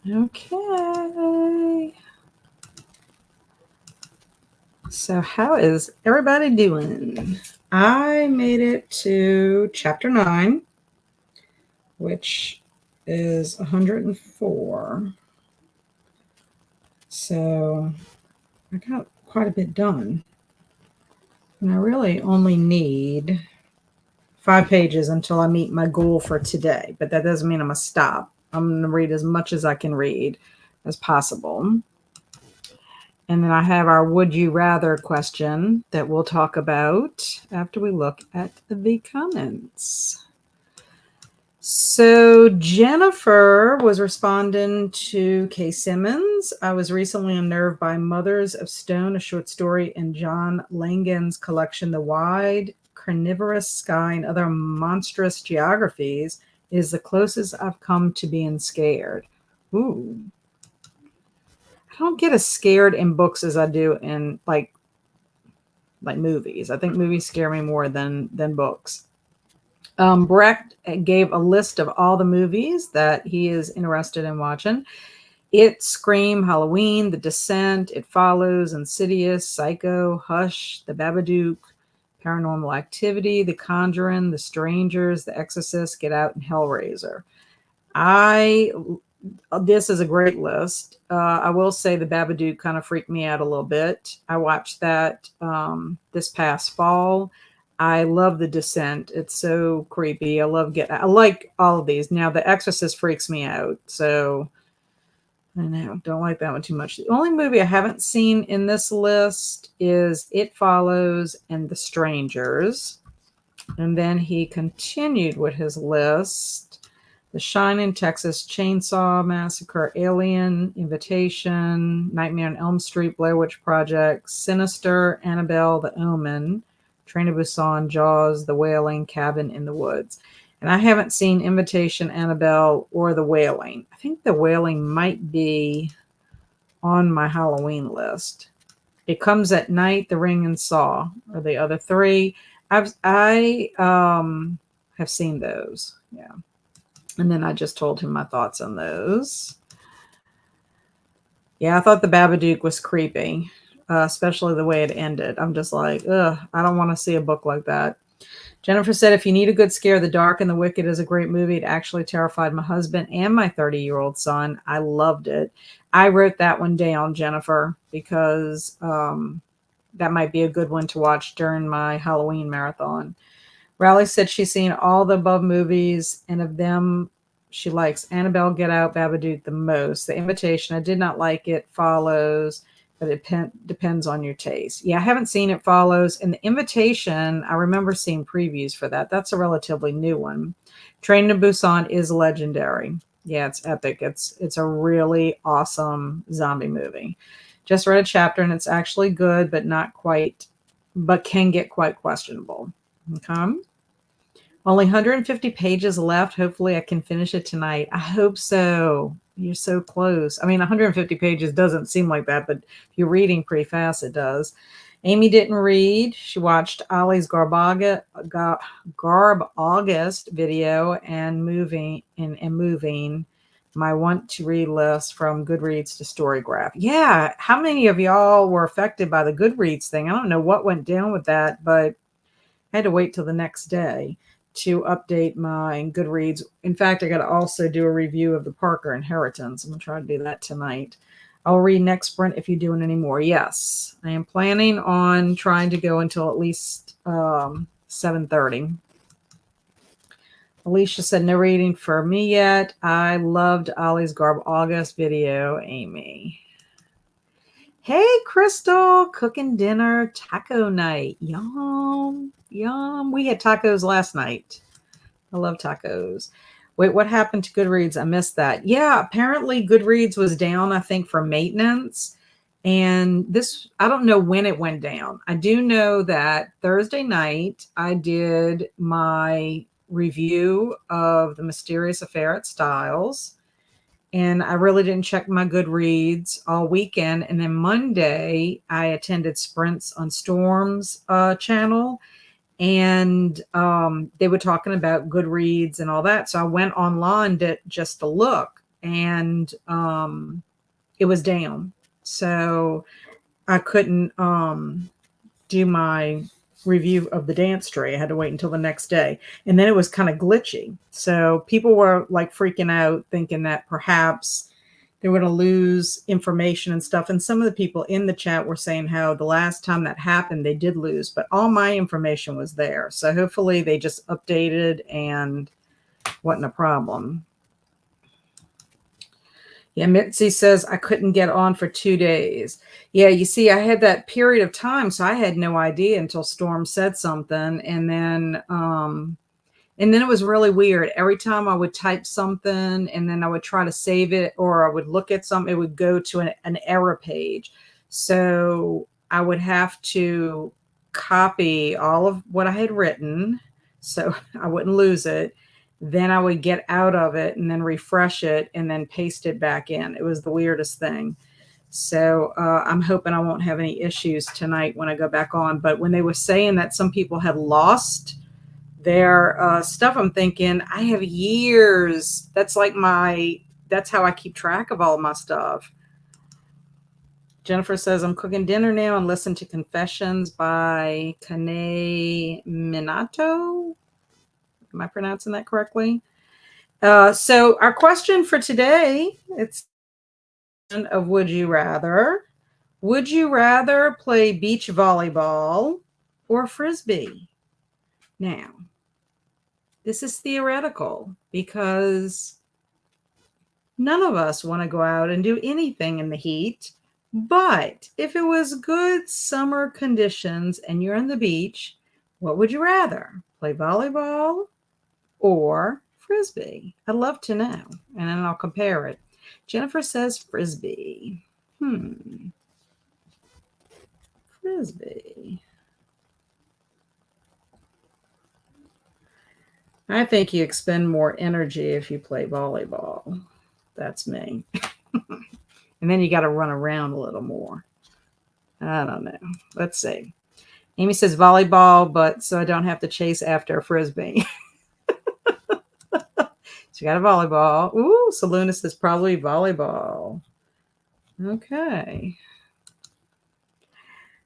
Okay. So how is everybody doing? I made it to chapter 9, which is 104. So I got quite a bit done. And I really only need 5 pages until I meet my goal for today. But that doesn't mean I'm going to stop. I'm going to read as much as I can read as possible. And then I have our would you rather question that we'll talk about after we look at the comments. So Jennifer was responding to Kay Simmons. I was recently unnerved by Mothers of Stone, a short story in John Langan's collection, The Wide Carnivorous Sky and Other Monstrous Geographies, is the closest I've come to being scared. Ooh. I don't get as scared in books as I do in like movies. I think movies scare me more than books. Brecht gave a list of all the movies that he is interested in watching. It, Scream, Halloween, The Descent, It Follows, Insidious, Psycho, Hush, The Babadook, Paranormal Activity, The Conjuring, The Strangers, The Exorcist, Get Out, and Hellraiser. This is a great list. I will say The Babadook kind of freaked me out a little bit. I watched that this past fall. I love The Descent. It's so creepy. I like all of these. Now The Exorcist freaks me out, so I know, don't like that one too much. The only movie I haven't seen in this list is It Follows and The Strangers. And then he continued with his list: The Shining, Texas Chainsaw Massacre, Alien, Invitation, Nightmare on Elm Street, Blair Witch Project, Sinister, Annabelle, The Omen, Train to Busan, Jaws, The Wailing, Cabin in the Woods. And I haven't seen Invitation, Annabelle, or The Wailing. I think The Wailing might be on my Halloween list. It Comes at Night, The Ring, and Saw are the other three. I have seen those. Yeah. And then I just told him my thoughts on those. Yeah, I thought The Babadook was creepy, especially the way it ended. I'm just like, ugh, I don't want to see a book like that. Jennifer said, if you need a good scare, The Dark and the Wicked is a great movie. It actually terrified my husband and my 30-year-old son. I loved it. I wrote that one down, Jennifer, because that might be a good one to watch during my Halloween marathon. Riley said she's seen all the above movies, and of them, she likes Annabelle, Get Out, Babadook the most. The Invitation, I did not like It Follows, but it depends on your taste. Yeah, I haven't seen It Follows. And The Invitation, I remember seeing previews for that. That's a relatively new one. Train to Busan is legendary. Yeah, it's epic. It's a really awesome zombie movie. Just read a chapter, and it's actually good, but can get quite questionable. Okay. Only 150 pages left. Hopefully I can finish it tonight. I hope so. You're so close. I mean, 150 pages doesn't seem like that, but if you're reading pretty fast, it does. Amy didn't read. She watched Ollie's Garb August video and moving my want to read list from Goodreads to Storygraph. Yeah. How many of y'all were affected by the Goodreads thing? I don't know what went down with that, but I had to wait till the next day to update my Goodreads. In fact, I got to also do a review of the Parker Inheritance. I'm going to try to do that tonight. I'll read next sprint if you're doing any more. Yes, I am planning on trying to go until at least 7:30. Alicia said, no reading for me yet. I loved Ollie's Garb August video, Amy. Hey, Crystal, cooking dinner, taco night. Yum, yum. We had tacos last night. I love tacos. Wait, what happened to Goodreads? I missed that. Yeah, apparently Goodreads was down, I think, for maintenance. And I don't know when it went down. I do know that Thursday night, I did my review of The Mysterious Affair at Styles. And I really didn't check my Goodreads all weekend. And then Monday, I attended Sprints on Storm's channel. And they were talking about Goodreads and all that. So I went online just to look. and it was down. So I couldn't do my review of the dance tray. I had to wait until the next day. And then it was kind of glitchy. So people were like freaking out, thinking that perhaps they were going to lose information and stuff. And some of the people in the chat were saying how the last time that happened, they did lose, but all my information was there. So hopefully they just updated and wasn't a problem. Yeah, Mitzi says I couldn't get on for 2 days. Yeah, you see, I had that period of time, so I had no idea until Storm said something, and then it was really weird. Every time I would type something and then I would try to save it, or I would look at something, it would go to an error page. So I would have to copy all of what I had written so I wouldn't lose it. Then I would get out of it and then refresh it and then paste it back in. It was the weirdest thing. So I'm hoping I won't have any issues tonight when I go back on. But when they were saying that some people had lost their stuff, I'm thinking, I have years. That's how I keep track of all of my stuff. Jennifer says, I'm cooking dinner now and listen to Confessions by Kane Minato. Am I pronouncing that correctly? So our question for today, it's of would you rather? Would you rather play beach volleyball or frisbee? Now, this is theoretical because none of us want to go out and do anything in the heat. But if it was good summer conditions and you're on the beach, what would you rather? Play volleyball or frisbee? I'd love to know, and then I'll compare it. Jennifer says frisbee. Frisbee. I think you expend more energy if you play volleyball. That's me. And then you got to run around a little more. I don't know. Let's see. Amy says volleyball, but so I don't have to chase after a frisbee. So you got a volleyball. Ooh, Saluna says probably volleyball. Okay.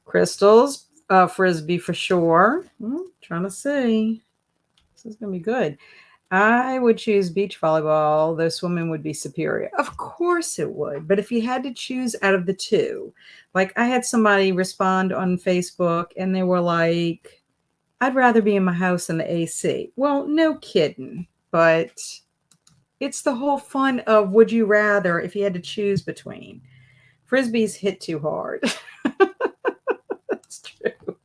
Crystals, frisbee for sure. Trying to see. This is going to be good. I would choose beach volleyball, though swimming would be superior. Of course it would. But if you had to choose out of the two, like I had somebody respond on Facebook and they were like, I'd rather be in my house in the AC. Well, no kidding. But it's the whole fun of would you rather if you had to choose between. Frisbees hit too hard. That's true.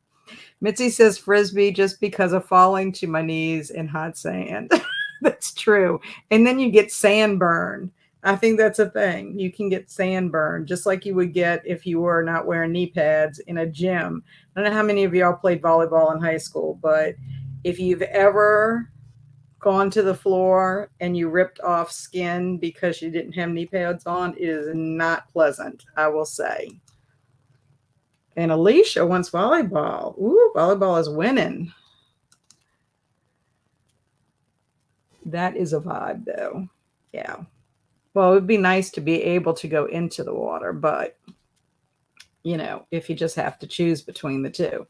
Mitzi says frisbee just because of falling to my knees in hot sand. That's true. And then you get sandburn. I think that's a thing. You can get sandburn just like you would get if you were not wearing knee pads in a gym. I don't know how many of y'all played volleyball in high school, but if you've ever gone to the floor and you ripped off skin because you didn't have knee pads on, it is not pleasant, I will say. And Alicia wants volleyball. Ooh, volleyball is winning. That is a vibe, though. Yeah. Well, it would be nice to be able to go into the water, but, if you just have to choose between the two.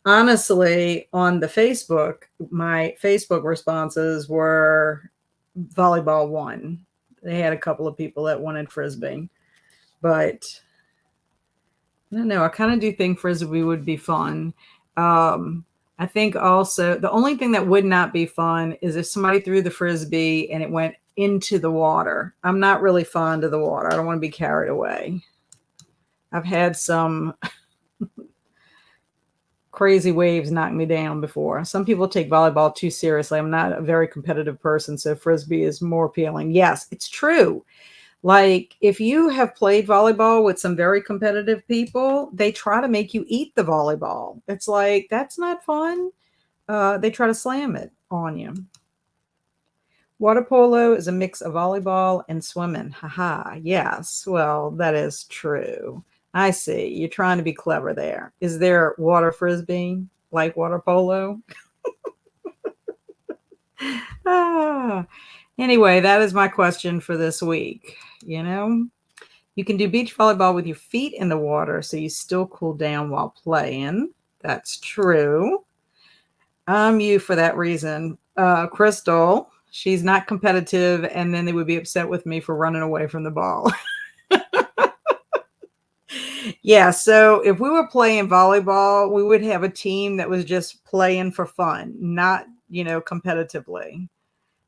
Honestly, on the Facebook, my Facebook responses were volleyball won. They had a couple of people that wanted frisbee, but I don't know. I kind of do think frisbee would be fun. I think also the only thing that would not be fun is if somebody threw the frisbee and it went into the water. I'm not really fond of the water. I don't want to be carried away. I've had some crazy waves knock me down before. Some people take volleyball too seriously. I'm not a very competitive person, so frisbee is more appealing. Yes, it's true. Like if you have played volleyball with some very competitive people, they try to make you eat the volleyball. It's like, that's not fun. They try to slam it on you. Water polo is a mix of volleyball and swimming. Haha. Yes. Well, that is true. I see. You're trying to be clever there. Is there water frisbee like water polo? Anyway, that is my question for this week. You know, you can do beach volleyball with your feet in the water so you still cool down while playing. That's true. I'm you for that reason. Crystal, she's not competitive, and then they would be upset with me for running away from the ball. Yeah, so if we were playing volleyball, we would have a team that was just playing for fun, not, competitively.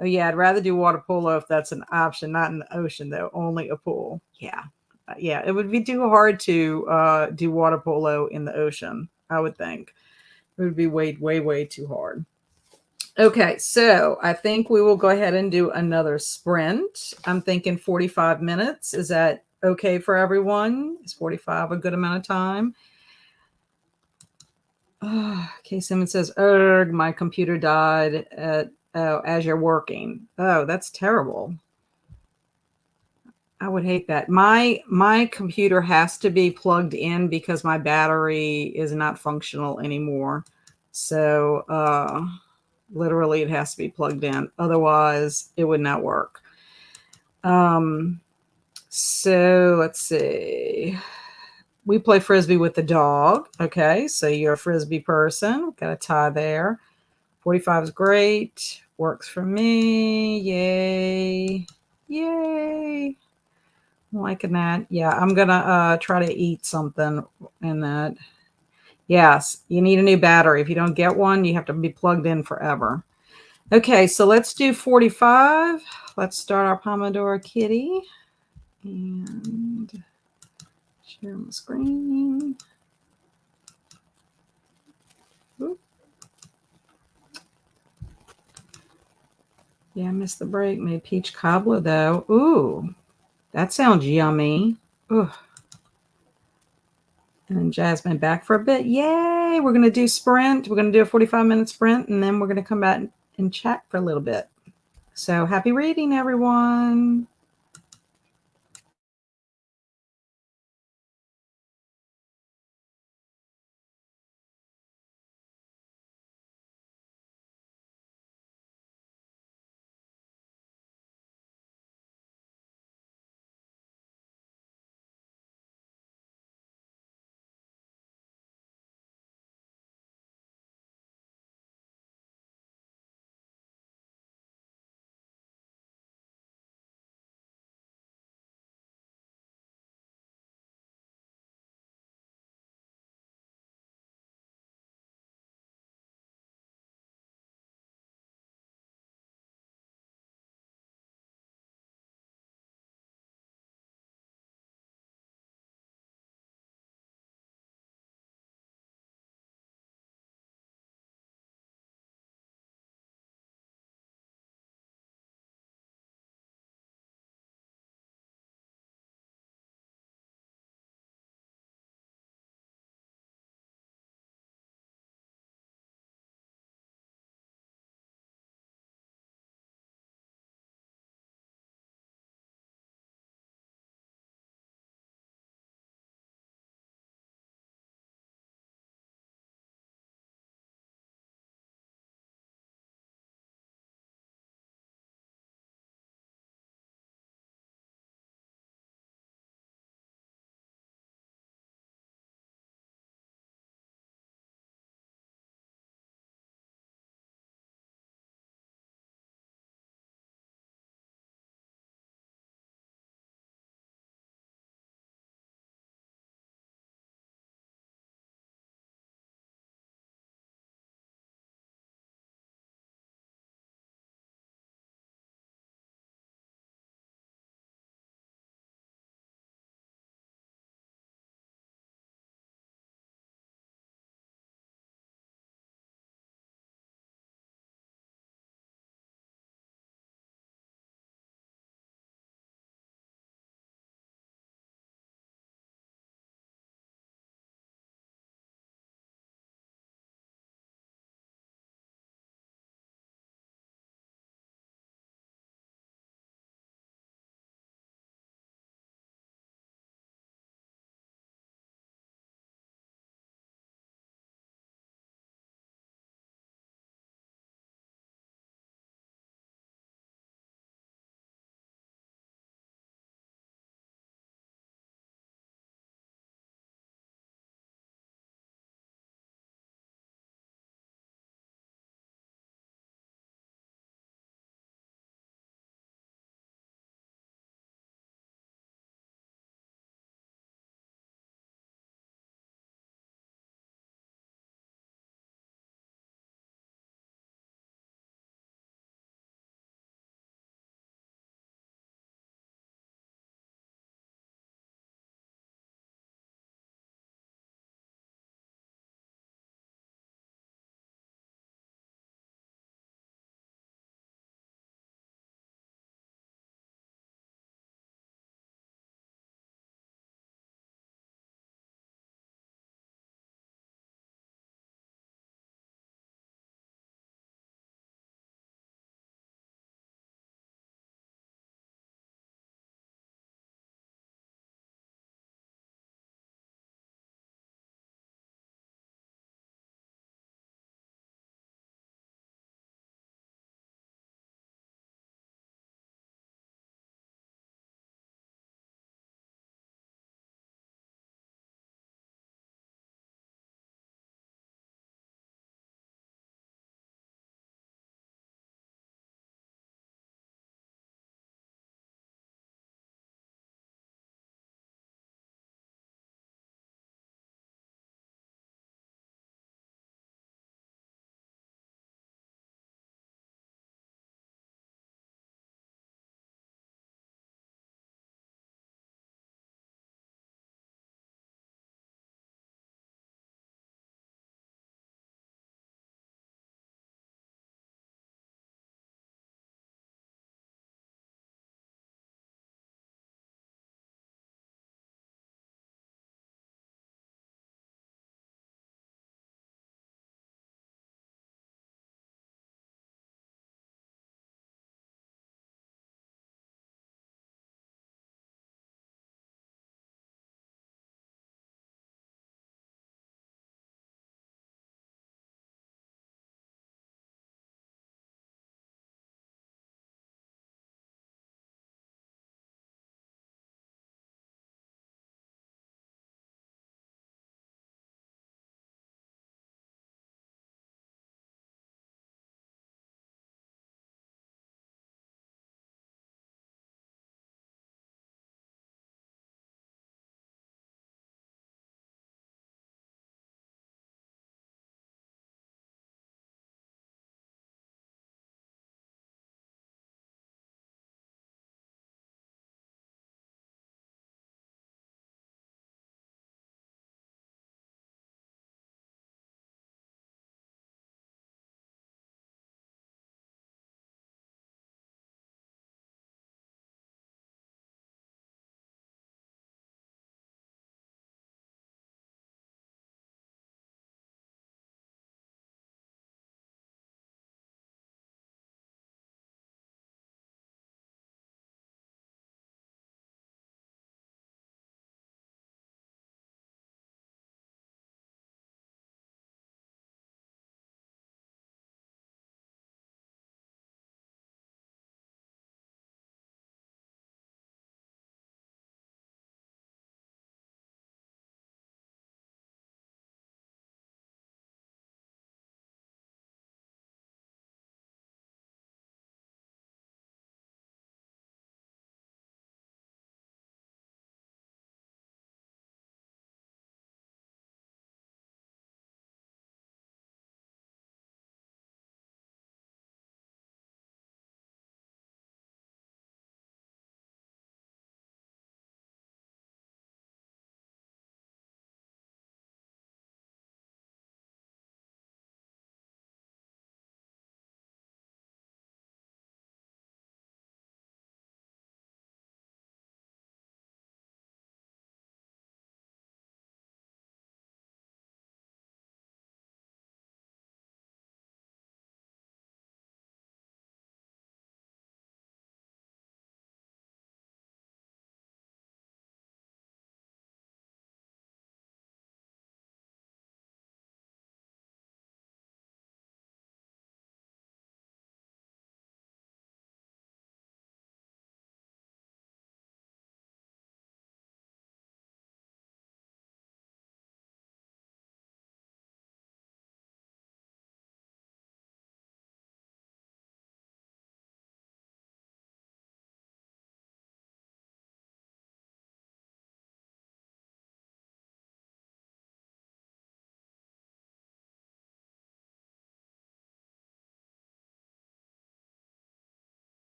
Oh, yeah, I'd rather do water polo if that's an option, not in the ocean, though, only a pool. Yeah. Yeah, it would be too hard to do water polo in the ocean, I would think. It would be way, way, way too hard. Okay, so I think we will go ahead and do another sprint. I'm thinking 45 minutes. Is that okay for everyone? Is 45 a good amount of time? Okay, Simmons says, "Erg, my computer died as you're working." Oh, that's terrible. I would hate that. My computer has to be plugged in because my battery is not functional anymore. So literally it has to be plugged in. Otherwise it would not work. So let's see. We play frisbee with the dog. Okay, so you're a frisbee person. Got a tie there. 45 is great. Works for me. Yay. Yay. I'm liking that. Yeah, I'm gonna try to eat something in that. Yes, you need a new battery. If you don't get one, you have to be plugged in forever. Okay, so let's do 45. Let's start our Pomodoro Kitty and share my screen. Oop. Yeah, I missed the break. Made peach cobbler though. Ooh, that sounds yummy. Ooh. And then Jasmine back for a bit. Yay! We're gonna do sprint. We're gonna do a 45-minute sprint, and then we're gonna come back and chat for a little bit. So happy reading, everyone.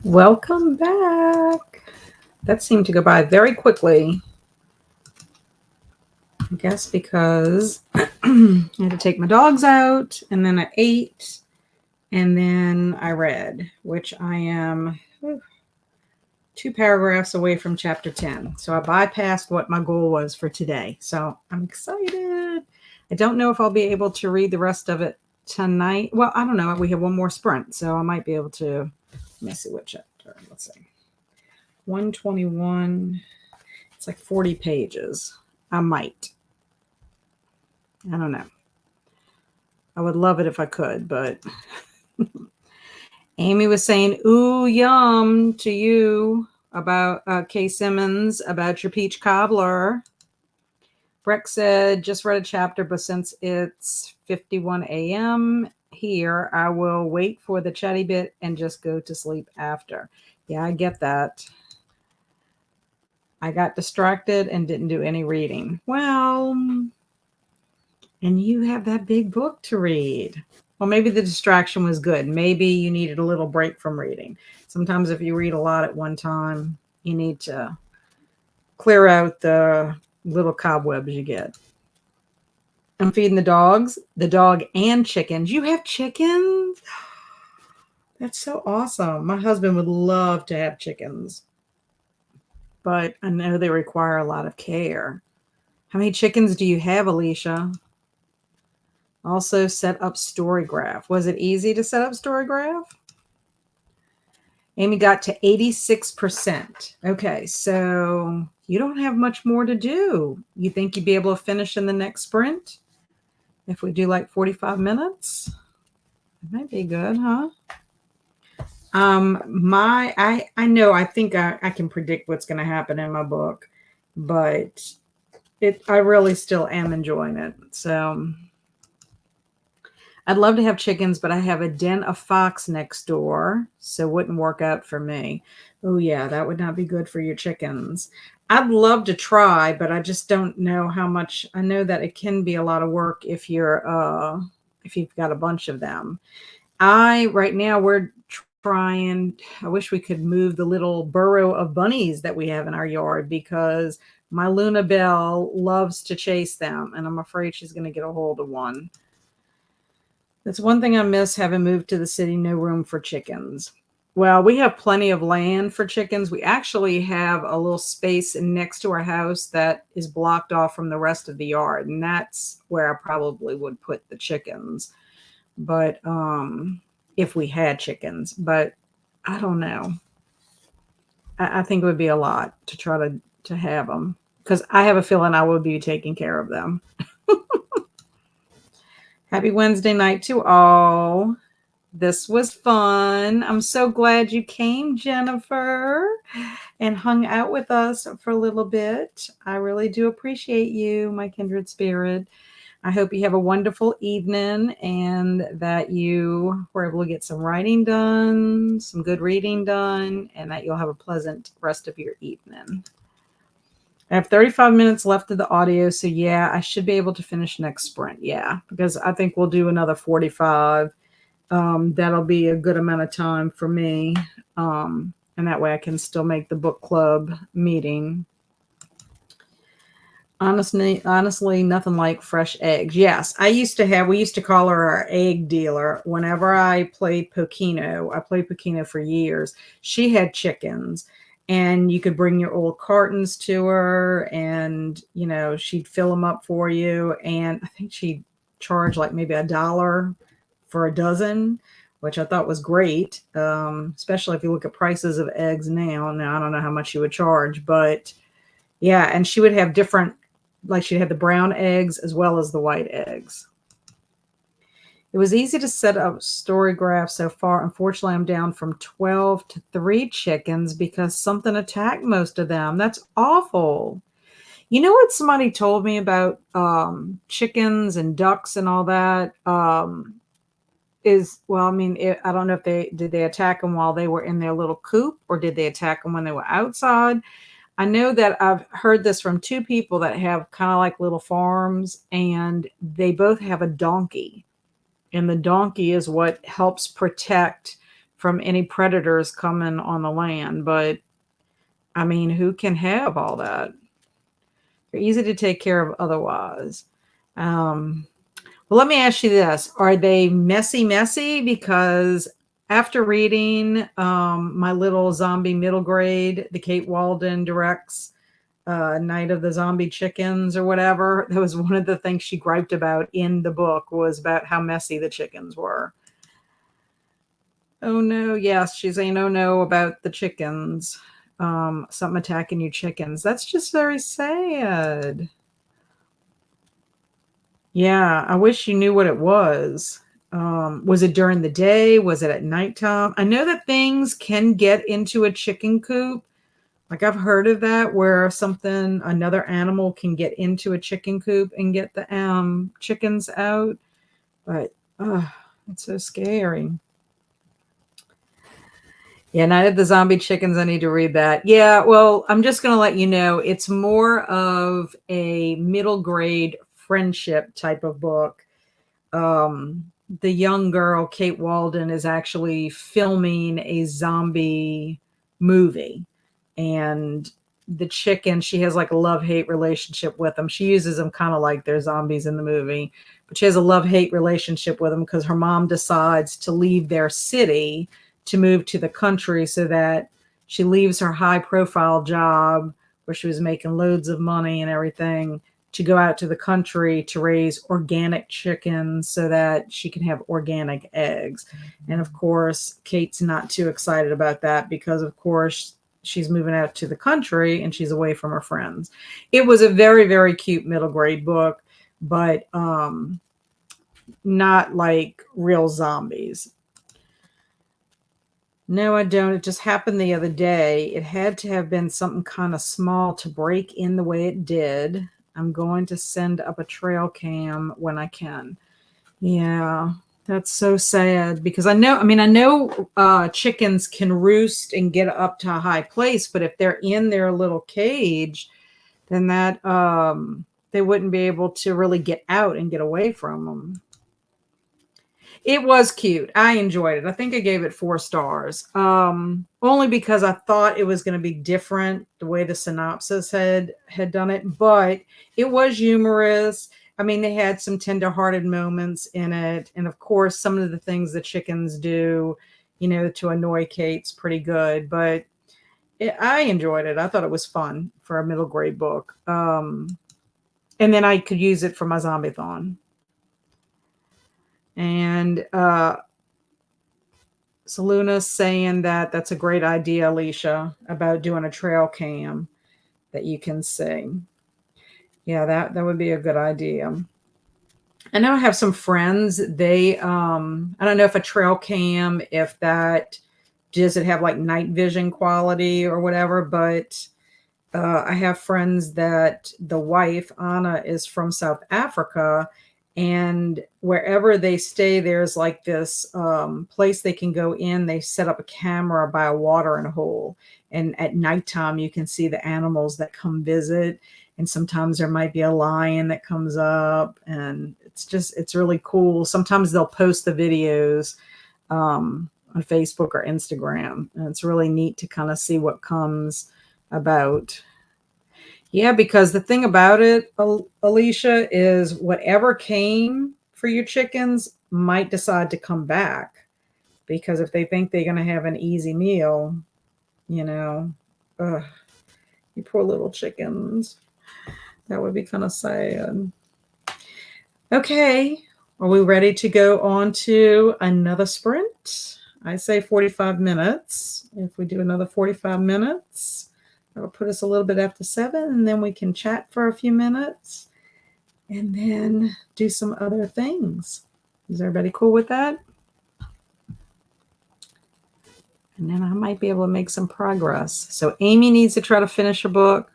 Welcome back. That seemed to go by very quickly. I guess because I had to take my dogs out, and then I ate, and then I read, which I am 2 paragraphs away from chapter 10. So I bypassed what my goal was for today. So I'm excited. I don't know if I'll be able to read the rest of it tonight. Well, I don't know. We have one more sprint, so I might be able to. Let me see what chapter. Let's see. 121. It's like 40 pages. I might. I don't know. I would love it if I could, but Amy was saying, ooh, yum to you about Kay Simmons, about your peach cobbler. Breck said, just read a chapter, but since it's 51 a.m. here, I will wait for the chatty bit and just go to sleep after. Yeah, I get that. I got distracted and didn't do any reading. Well, and you have that big book to read. Well, maybe the distraction was good. Maybe you needed a little break from reading. Sometimes if you read a lot at one time, you need to clear out the little cobwebs you get. I'm feeding the dog and chickens. You have chickens? That's so awesome. My husband would love to have chickens, but I know they require a lot of care. How many chickens do you have, Alicia? Also set up StoryGraph. Was it easy to set up StoryGraph? Amy got to 86%. Okay, so you don't have much more to do. You think you'd be able to finish in the next sprint? If we do like 45 minutes? It might be good, huh? I know, I think I can predict what's going to happen in my book, but I really still am enjoying it. So I'd love to have chickens, but I have a den of fox next door, so it wouldn't work out for me. Oh yeah, that would not be good for your chickens. I'd love to try, but I just don't know how much. I know that it can be a lot of work if you've got a bunch of them. Right now we're trying. I wish we could move the little burrow of bunnies that we have in our yard because my Luna Bell loves to chase them, and I'm afraid she's going to get a hold of one. That's one thing I miss, having moved to the city, no room for chickens. Well, we have plenty of land for chickens. We actually have a little space next to our house that is blocked off from the rest of the yard, and that's where I probably would put the chickens. But if we had chickens, but I don't know. I think it would be a lot to try to have them because I have a feeling I would be taking care of them. Happy Wednesday night to all. This was fun. I'm so glad you came, Jennifer, and hung out with us for a little bit. I really do appreciate you, my kindred spirit. I hope you have a wonderful evening and that you were able to get some writing done, some good reading done, and that you'll have a pleasant rest of your evening. I have 35 minutes left of the audio, so yeah, I should be able to finish next sprint. Yeah, because I think we'll do another 45. That'll be a good amount of time for me, and that way I can still make the book club meeting. Honestly, nothing like fresh eggs. Yes, we used to call her our egg dealer. Whenever I played Pokino for years. She had chickens, and you could bring your old cartons to her, and she'd fill them up for you. And I think she'd charge like maybe $1 for a dozen, which I thought was great, especially if you look at prices of eggs now. Now I don't know how much she would charge, but yeah, and she would have different. Like she had the brown eggs as well as the white eggs. It was easy to set up StoryGraph so far. Unfortunately, I'm down from 12 to 3 chickens because something attacked most of them. That's awful. You know what somebody told me about chickens and ducks and all that? I don't know if they attack them while they were in their little coop, or did they attack them when they were outside? I know that I've heard this from 2 people that have kind of like little farms, and they both have a donkey. And the donkey is what helps protect from any predators coming on the land. But I mean, who can have all that? They're easy to take care of otherwise. Well, let me ask you this. Are they messy? Because after reading my little zombie middle grade, the Kate Walden directs Night of the Zombie Chickens or whatever, that was one of the things she griped about in the book, was about how messy the chickens were. Oh no, yes, she's saying oh no about the chickens. Something attacking you chickens. That's just very sad. Yeah, I wish you knew what it was. Was it during the day? Was it at nighttime? I know that things can get into a chicken coop. Like I've heard of that, where another animal can get into a chicken coop and get the chickens out. But it's so scary. Yeah, Night of the Zombie Chickens. I need to read that. Yeah, well, I'm just going to let you know, it's more of a middle grade friendship type of book. The young girl, Kate Walden, is actually filming a zombie movie. And the chicken, she has like a love-hate relationship with them. She uses them kind of like they're zombies in the movie. But she has a love-hate relationship with them because her mom decides to leave their city to move to the country, so that she leaves her high-profile job where she was making loads of money and everything, to go out to the country to raise organic chickens so that she can have organic eggs. And of course, Kate's not too excited about that because, of course, she's moving out to the country and she's away from her friends. It was a very, very cute middle grade book, but not like real zombies. No, I don't. It just happened the other day. It had to have been something kind of small to break in the way it did. I'm going to send up a trail cam when I can. Yeah, that's so sad because I know chickens can roost and get up to a high place, but if they're in their little cage, then that they wouldn't be able to really get out and get away from them. It was cute. I enjoyed it. I think I gave it 4 stars. Only because I thought it was going to be different the way the synopsis had done it, but it was humorous. I mean, they had some tender-hearted moments in it, and of course, some of the things the chickens do, to annoy Kate's pretty good. But I enjoyed it. I thought it was fun for a middle grade book, and then I could use it for my zombie-thon. And Saluna's saying that that's a great idea, Alicia, about doing a trail cam that you can see. Yeah, that would be a good idea. I know I have some friends, they I don't know if a trail cam, if that does it have like night vision quality or whatever, but I have friends that the wife, Anna, is from South Africa, and wherever they stay, there's like this place they can go in. They set up a camera by a watering hole, and at nighttime you can see the animals that come visit. And sometimes there might be a lion that comes up, and it's really cool. Sometimes they'll post the videos on Facebook or Instagram, and it's really neat to kind of see what comes about. Yeah, because the thing about it, Alicia, is whatever came for your chickens might decide to come back, because if they think they're going to have an easy meal, ugh, you poor little chickens. That would be kind of sad. Okay, are we ready to go on to another sprint? I say 45 minutes. If we do another 45 minutes, that'll put us a little bit after 7, and then we can chat for a few minutes and then do some other things. Is everybody cool with that? And then I might be able to make some progress. So Amy needs to try to finish her book.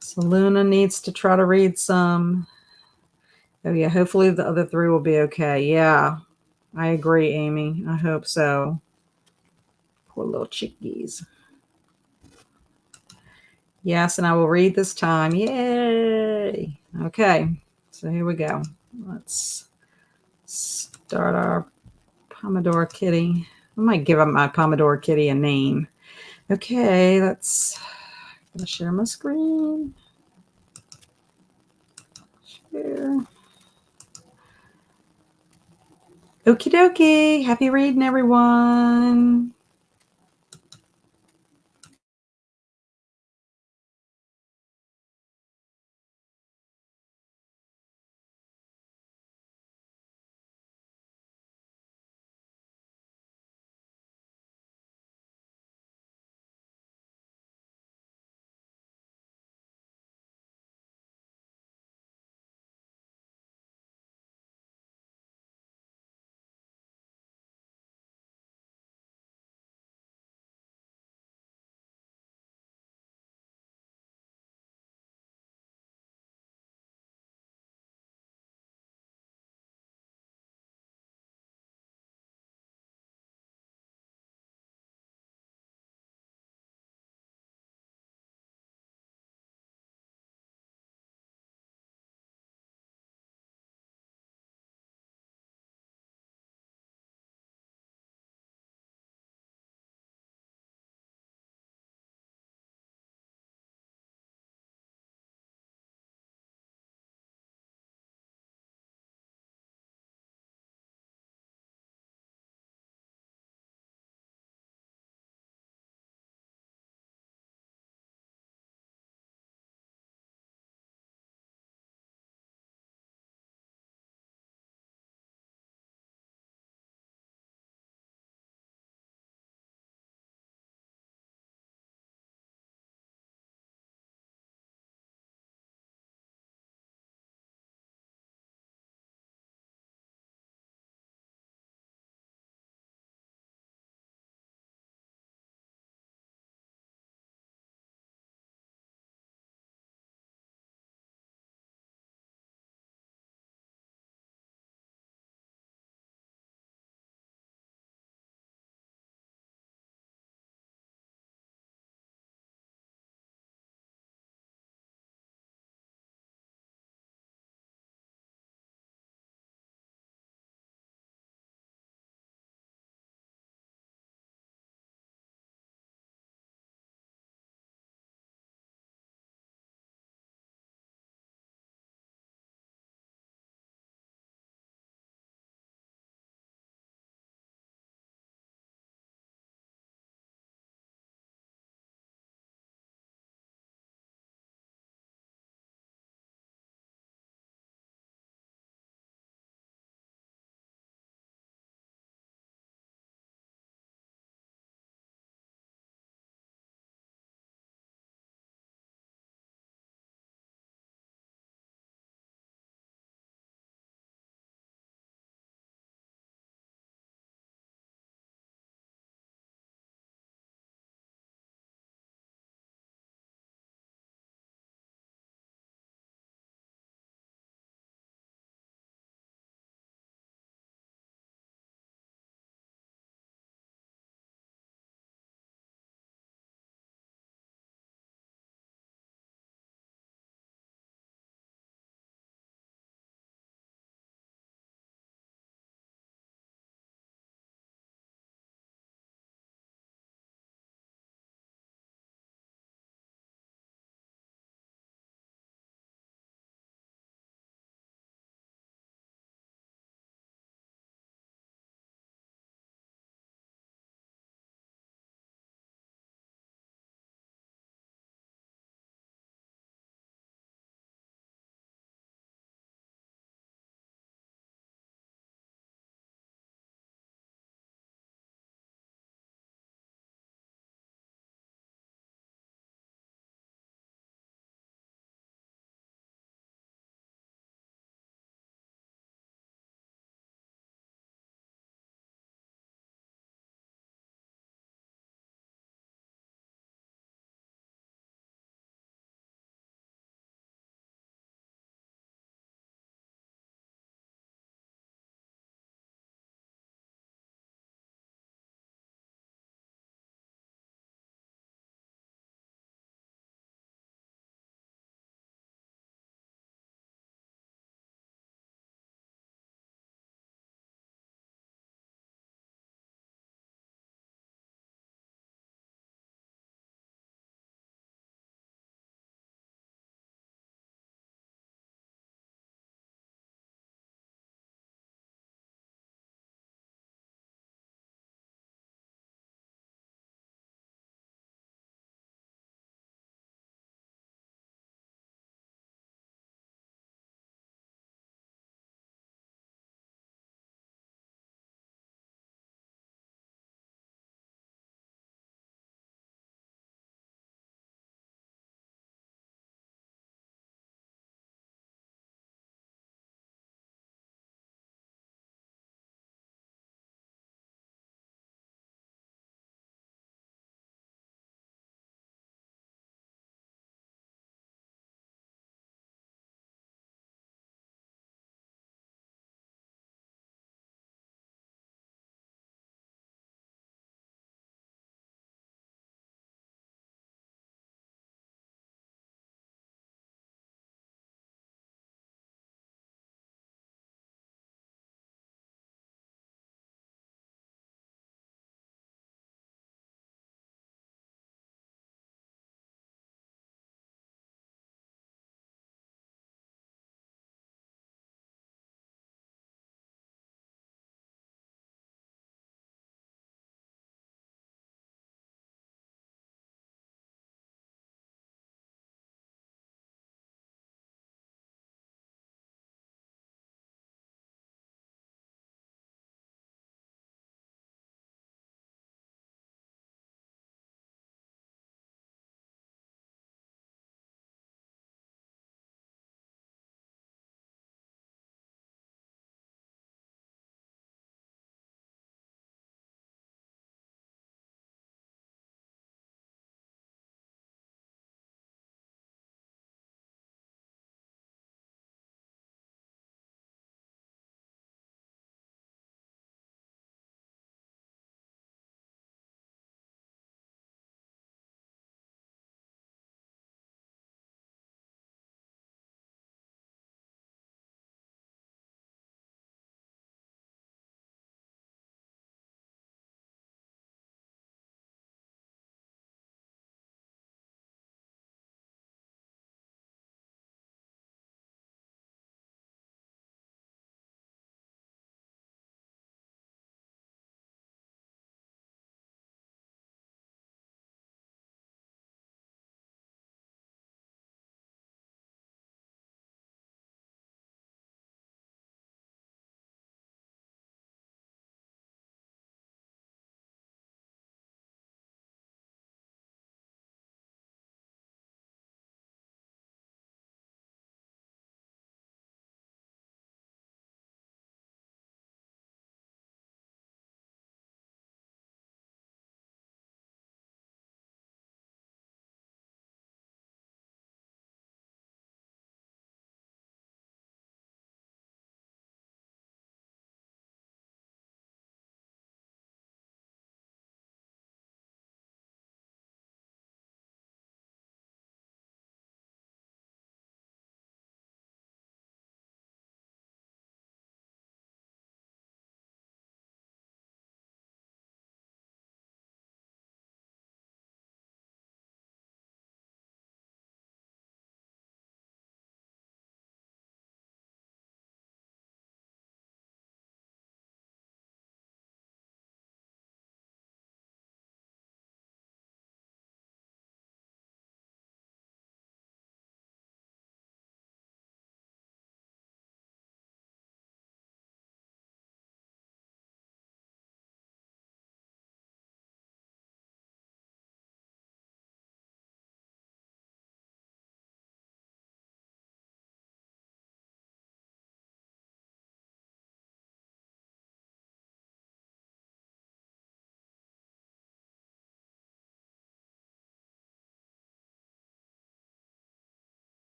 Saluna needs to try to read some. Oh yeah, hopefully the other 3 will be okay. Yeah, I agree, Amy. I hope so. Poor little chickies. Yes, and I will read this time. Yay! Okay, so here we go. Let's start our Pomodoro kitty. I might give up my Pomodoro Kitty a name. Okay, let's share my screen. Share. Okie dokie. Happy reading, everyone.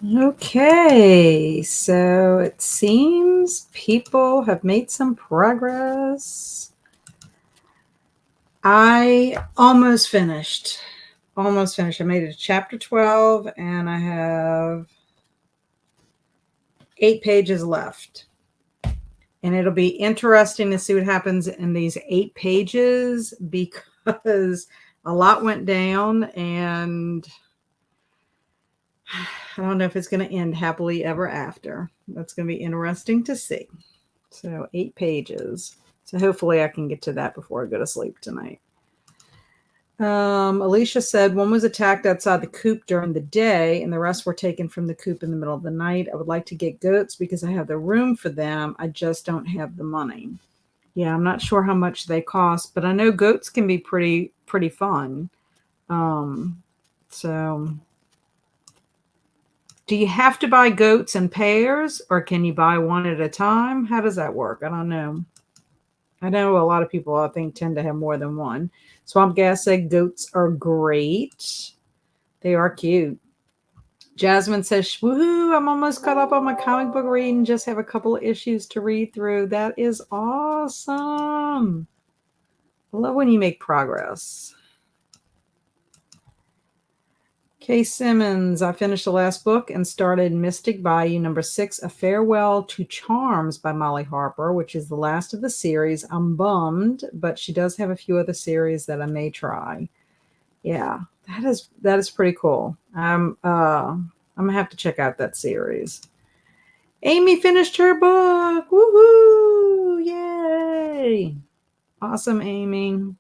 Okay, so it seems people have made some progress. I almost finished. Almost finished. I made it to chapter 12 and I have 8 pages left. And it'll be interesting to see what happens in these 8 pages because a lot went down and I don't know if it's going to end happily ever after. That's going to be interesting to see. So 8 pages. So hopefully I can get to that before I go to sleep tonight. Alicia said one was attacked outside the coop during the day and the rest were taken from the coop in the middle of the night. I would like to get goats because I have the room for them. I just don't have the money. Yeah, I'm not sure how much they cost, but I know goats can be pretty fun. So do you have to buy goats in pairs or can you buy one at a time? How does that work? I don't know. I know a lot of people, I think, tend to have more than one. Swamp Gas said goats are great. They are cute. Jasmine says, woohoo, I'm almost caught up on my comic book reading. Just have a couple of issues to read through. That is awesome. I love when you make progress. Kay Simmons, I finished the last book and started Mystic Bayou number 6, A Farewell to Charms by Molly Harper, which is the last of the series. I'm bummed, but she does have a few other series that I may try. Yeah, that is pretty cool. I'm gonna have to check out that series. Amy finished her book. Woohoo! Yay! Awesome, Amy.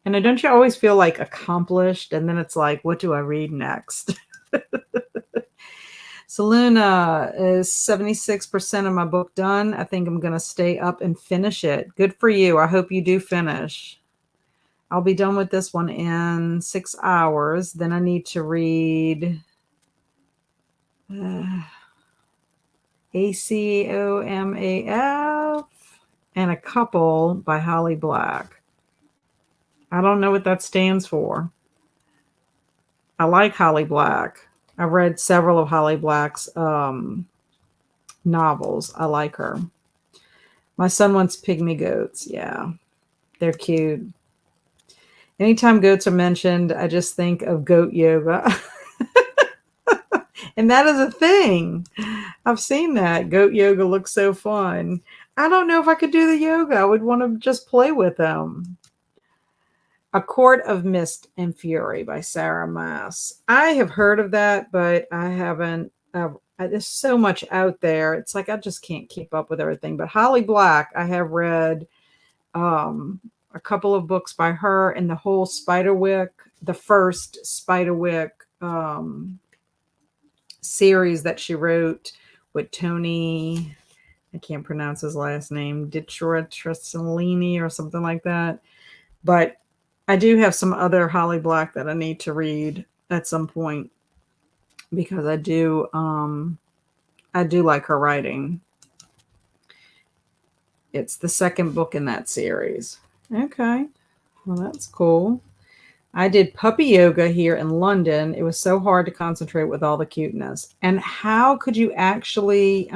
And don't you always feel like accomplished? And then it's like, what do I read next? Saluna is 76% of my book done. I think I'm going to stay up and finish it. Good for you. I hope you do finish. I'll be done with this one in 6 hours. Then I need to read ACOMAF and a couple by Holly Black. I don't know what that stands for. I like Holly Black. I've read several of Holly Black's novels. I like her. My son wants pygmy goats. Yeah, they're cute. Anytime goats are mentioned, I just think of goat yoga. And that is a thing. I've seen that. Goat yoga looks so fun. I don't know if I could do the yoga. I would want to just play with them. A Court of Mist and Fury by Sarah Maas. I have heard of that, but I haven't. There's so much out there. It's like I just can't keep up with everything. But Holly Black, I have read a couple of books by her and the whole Spiderwick, the first Spiderwick series that she wrote with Tony. I can't pronounce his last name, Dittrasellini or something like that. But I do have some other Holly Black that I need to read at some point because I do like her writing. It's the second book in that series. Okay. Well, that's cool. I did puppy yoga here in London. It was so hard to concentrate with all the cuteness. And how could you actually,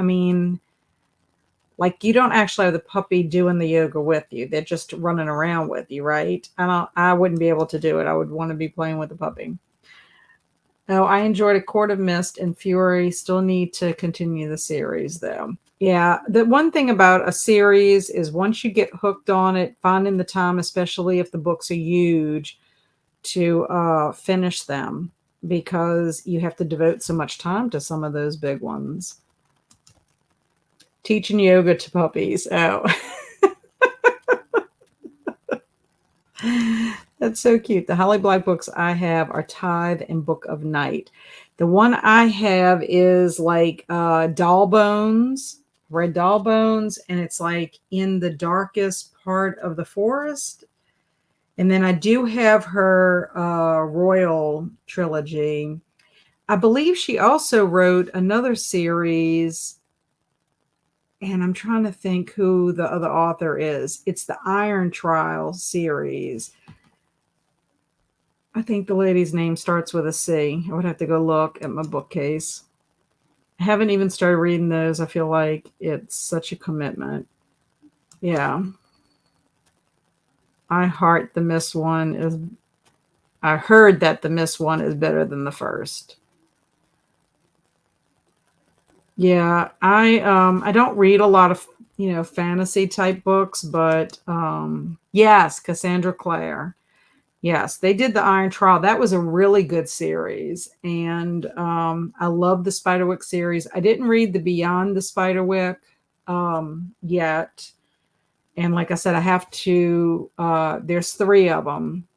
like you don't actually have the puppy doing the yoga with you. They're just running around with you, right? I wouldn't be able to do it. I would want to be playing with the puppy. Oh, I enjoyed A Court of Mist and Fury. Still need to continue the series though. Yeah, the one thing about a series is once you get hooked on it, finding the time, especially if the books are huge, to finish them because you have to devote so much time to some of those big ones. Teaching yoga to puppies. Oh. That's so cute. The Holly Black books I have are Tithe and Book of Night. The one I have is like Doll Bones, Red Doll Bones, and it's like in the darkest part of the forest. And then I do have her Royal trilogy. I believe she also wrote another series, and I'm trying to think who the other author is. It's the Iron Trial series. I think the lady's name starts with a C. I would have to go look at my bookcase. I haven't even started reading those. I feel like it's such a commitment. Yeah. I heart the Miss one is I heard that the Miss one is better than the first. Yeah, I don't read a lot of, fantasy type books, but yes, Cassandra Clare. Yes, they did the Iron Trial. That was a really good series. And I love the Spiderwick series. I didn't read the Beyond the Spiderwick yet. And like I said, I have to, there's three of them.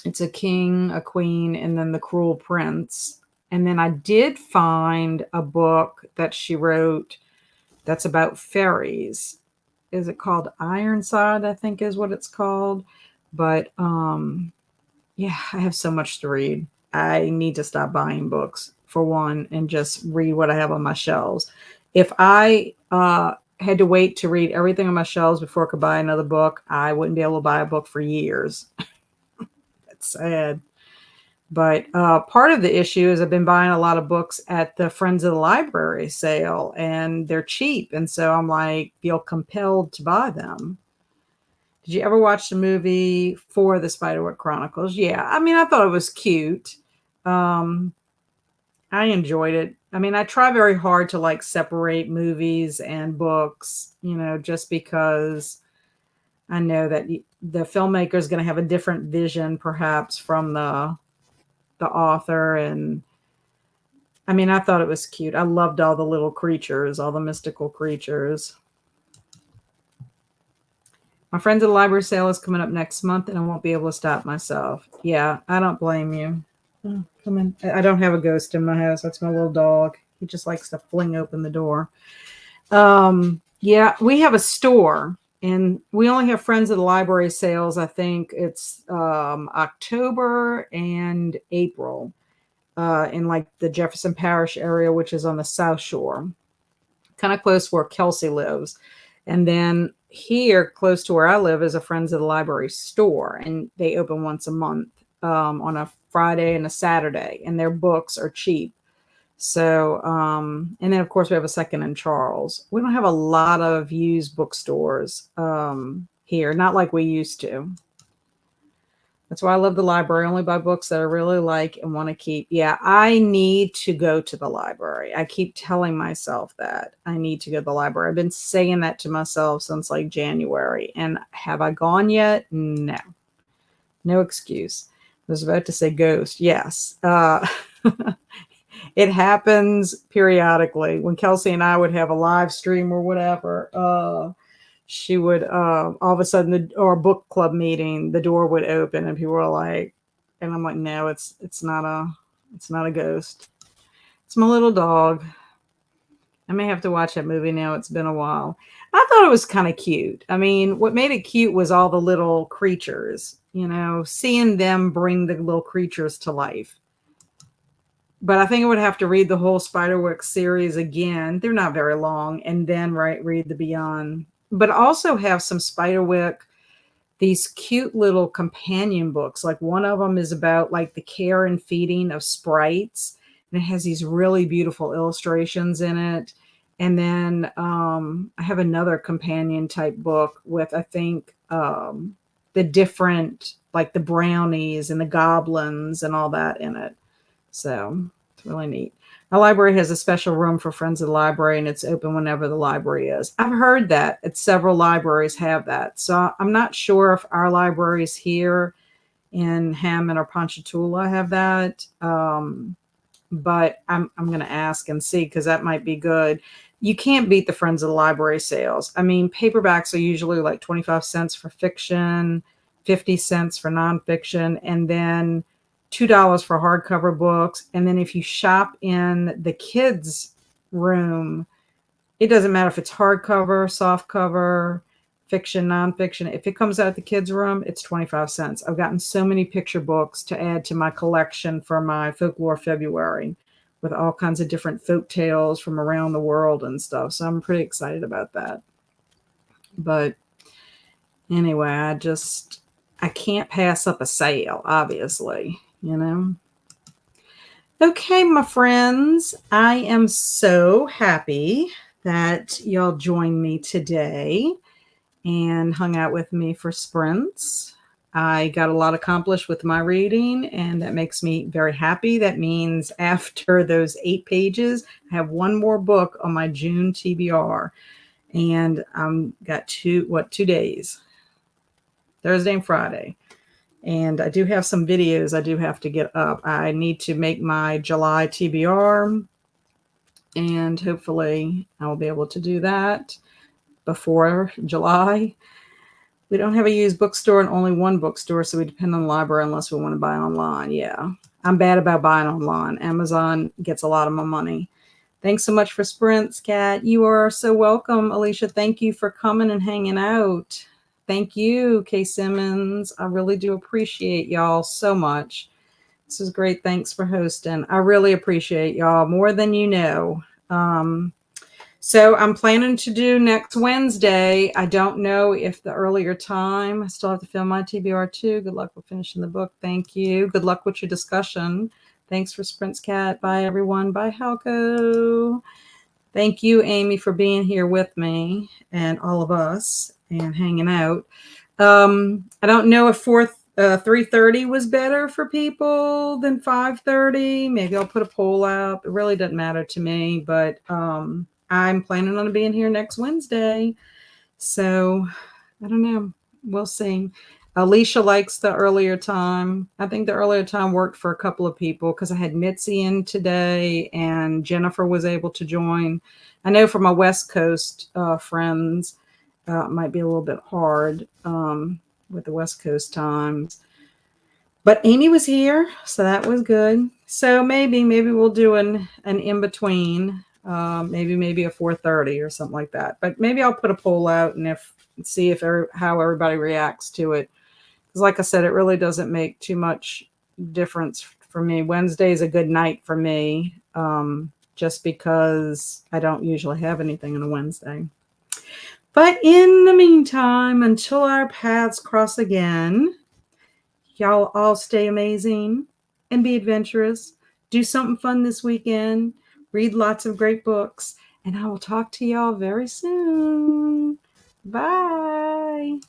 It's a king, a queen, and then the cruel prince. And then I did find a book that she wrote that's about fairies. Is it called Ironside? I think is what it's called. But yeah, I have so much to read. I need to stop buying books for one and just read what I have on my shelves. If I had to wait to read everything on my shelves before I could buy another book, I wouldn't be able to buy a book for years. That's sad. But part of the issue is I've been buying a lot of books at the Friends of the Library sale, and they're cheap. And so I'm like, feel compelled to buy them. Did you ever watch the movie For the Spiderwick Chronicles? Yeah. I mean, I thought it was cute. Um, I enjoyed it. I mean, I try very hard to like separate movies and books, just because I know that the filmmaker is going to have a different vision perhaps from the author. And I mean, I thought it was cute. I loved all the little creatures, all the mystical creatures. My friends at the library sale is coming up next month, and I won't be able to stop myself. Yeah, I don't blame you. Oh, come in. I don't have a ghost in my house. That's my little dog. He just likes to fling open the door. Yeah, we have a store, and we only have friends at the library sales. I think it's October and April in like the Jefferson Parish area, which is on the South Shore, kind of close where Kelsey lives. And then here, close to where I live, is a Friends of the Library store, and they open once a month on a Friday and a Saturday, and their books are cheap. So, and then of course we have a second in Charles. We don't have a lot of used bookstores here, not like we used to. That's why I love the library. I only buy books that I really like and want to keep. Yeah, I need to go to the library. I keep telling myself that I need to go to the library. I've been saying that to myself since like January. And have I gone yet? No. No excuse. I was about to say ghost. Yes. It happens periodically when Kelsey and I would have a live stream or whatever. She would all of a sudden or a book club meeting, the door would open and people were like, and I'm like, no, it's not a ghost. It's my little dog. I may have to watch that movie now. It's been a while. I thought it was kind of cute. I mean, what made it cute was all the little creatures, seeing them bring the little creatures to life. But I think I would have to read the whole Spiderwick series again. They're not very long, and then read the Beyond. But also have some Spiderwick, these cute little companion books. Like one of them is about like the care and feeding of sprites, and it has these really beautiful illustrations in it. And then I have another companion type book with I think the different like the brownies and the goblins and all that in it. So it's really neat. Our library has a special room for Friends of the Library, and it's open whenever the library is. I've heard that several libraries have that. So I'm not sure if our libraries here in Hammond or Ponchatoula have that. But I'm going to ask and see because that might be good. You can't beat the Friends of the Library sales. I mean, paperbacks are usually like 25 cents for fiction, 50 cents for nonfiction, and then $2 for hardcover books. And then if you shop in the kids' room, it doesn't matter if it's hardcover, softcover, fiction, nonfiction. If it comes out the kids' room, it's 25 cents. I've gotten so many picture books to add to my collection for my Folklore February with all kinds of different folk tales from around the world and stuff. So I'm pretty excited about that. But anyway, I can't pass up a sale, obviously, Okay, my friends, I am so happy that y'all joined me today and hung out with me for sprints. I got a lot accomplished with my reading, and that makes me very happy. That means after those 8 pages, I have one more book on my June TBR, and got 2 days, Thursday and Friday. And I do have some videos I do have to get up. I need to make my July TBR, and hopefully I will be able to do that before July. We don't have a used bookstore and only one bookstore, so we depend on the library unless we want to buy online. Yeah, I'm bad about buying online. Amazon gets a lot of my money. Thanks so much for sprints, Kat. You are so welcome, Alicia. Thank you for coming and hanging out. Thank you, Kay Simmons. I really do appreciate y'all so much. This is great. Thanks for hosting. I really appreciate y'all more than you know. So I'm planning to do next Wednesday. I don't know if the earlier time. I still have to film my TBR too. Good luck with finishing the book. Thank you. Good luck with your discussion. Thanks for Sprints Cat. Bye everyone. Bye Halco. Thank you, Amy, for being here with me and all of us and hanging out. I don't know if 3:30 was better for people than 5:30. Maybe I'll put a poll out. It really doesn't matter to me, but I'm planning on being here next Wednesday. So I don't know. We'll see. Alicia likes the earlier time. I think the earlier time worked for a couple of people because I had Mitzi in today and Jennifer was able to join. I know for my West Coast friends, it might be a little bit hard with the West Coast times. But Amy was here, so that was good. So maybe we'll do an in between, maybe a 4:30 or something like that. But maybe I'll put a poll out and see if how everybody reacts to it. Because like I said, it really doesn't make too much difference for me. Wednesday is a good night for me, just because I don't usually have anything on a Wednesday. But in the meantime, until our paths cross again, y'all all stay amazing and be adventurous. Do something fun this weekend. Read lots of great books. And I will talk to y'all very soon. Bye.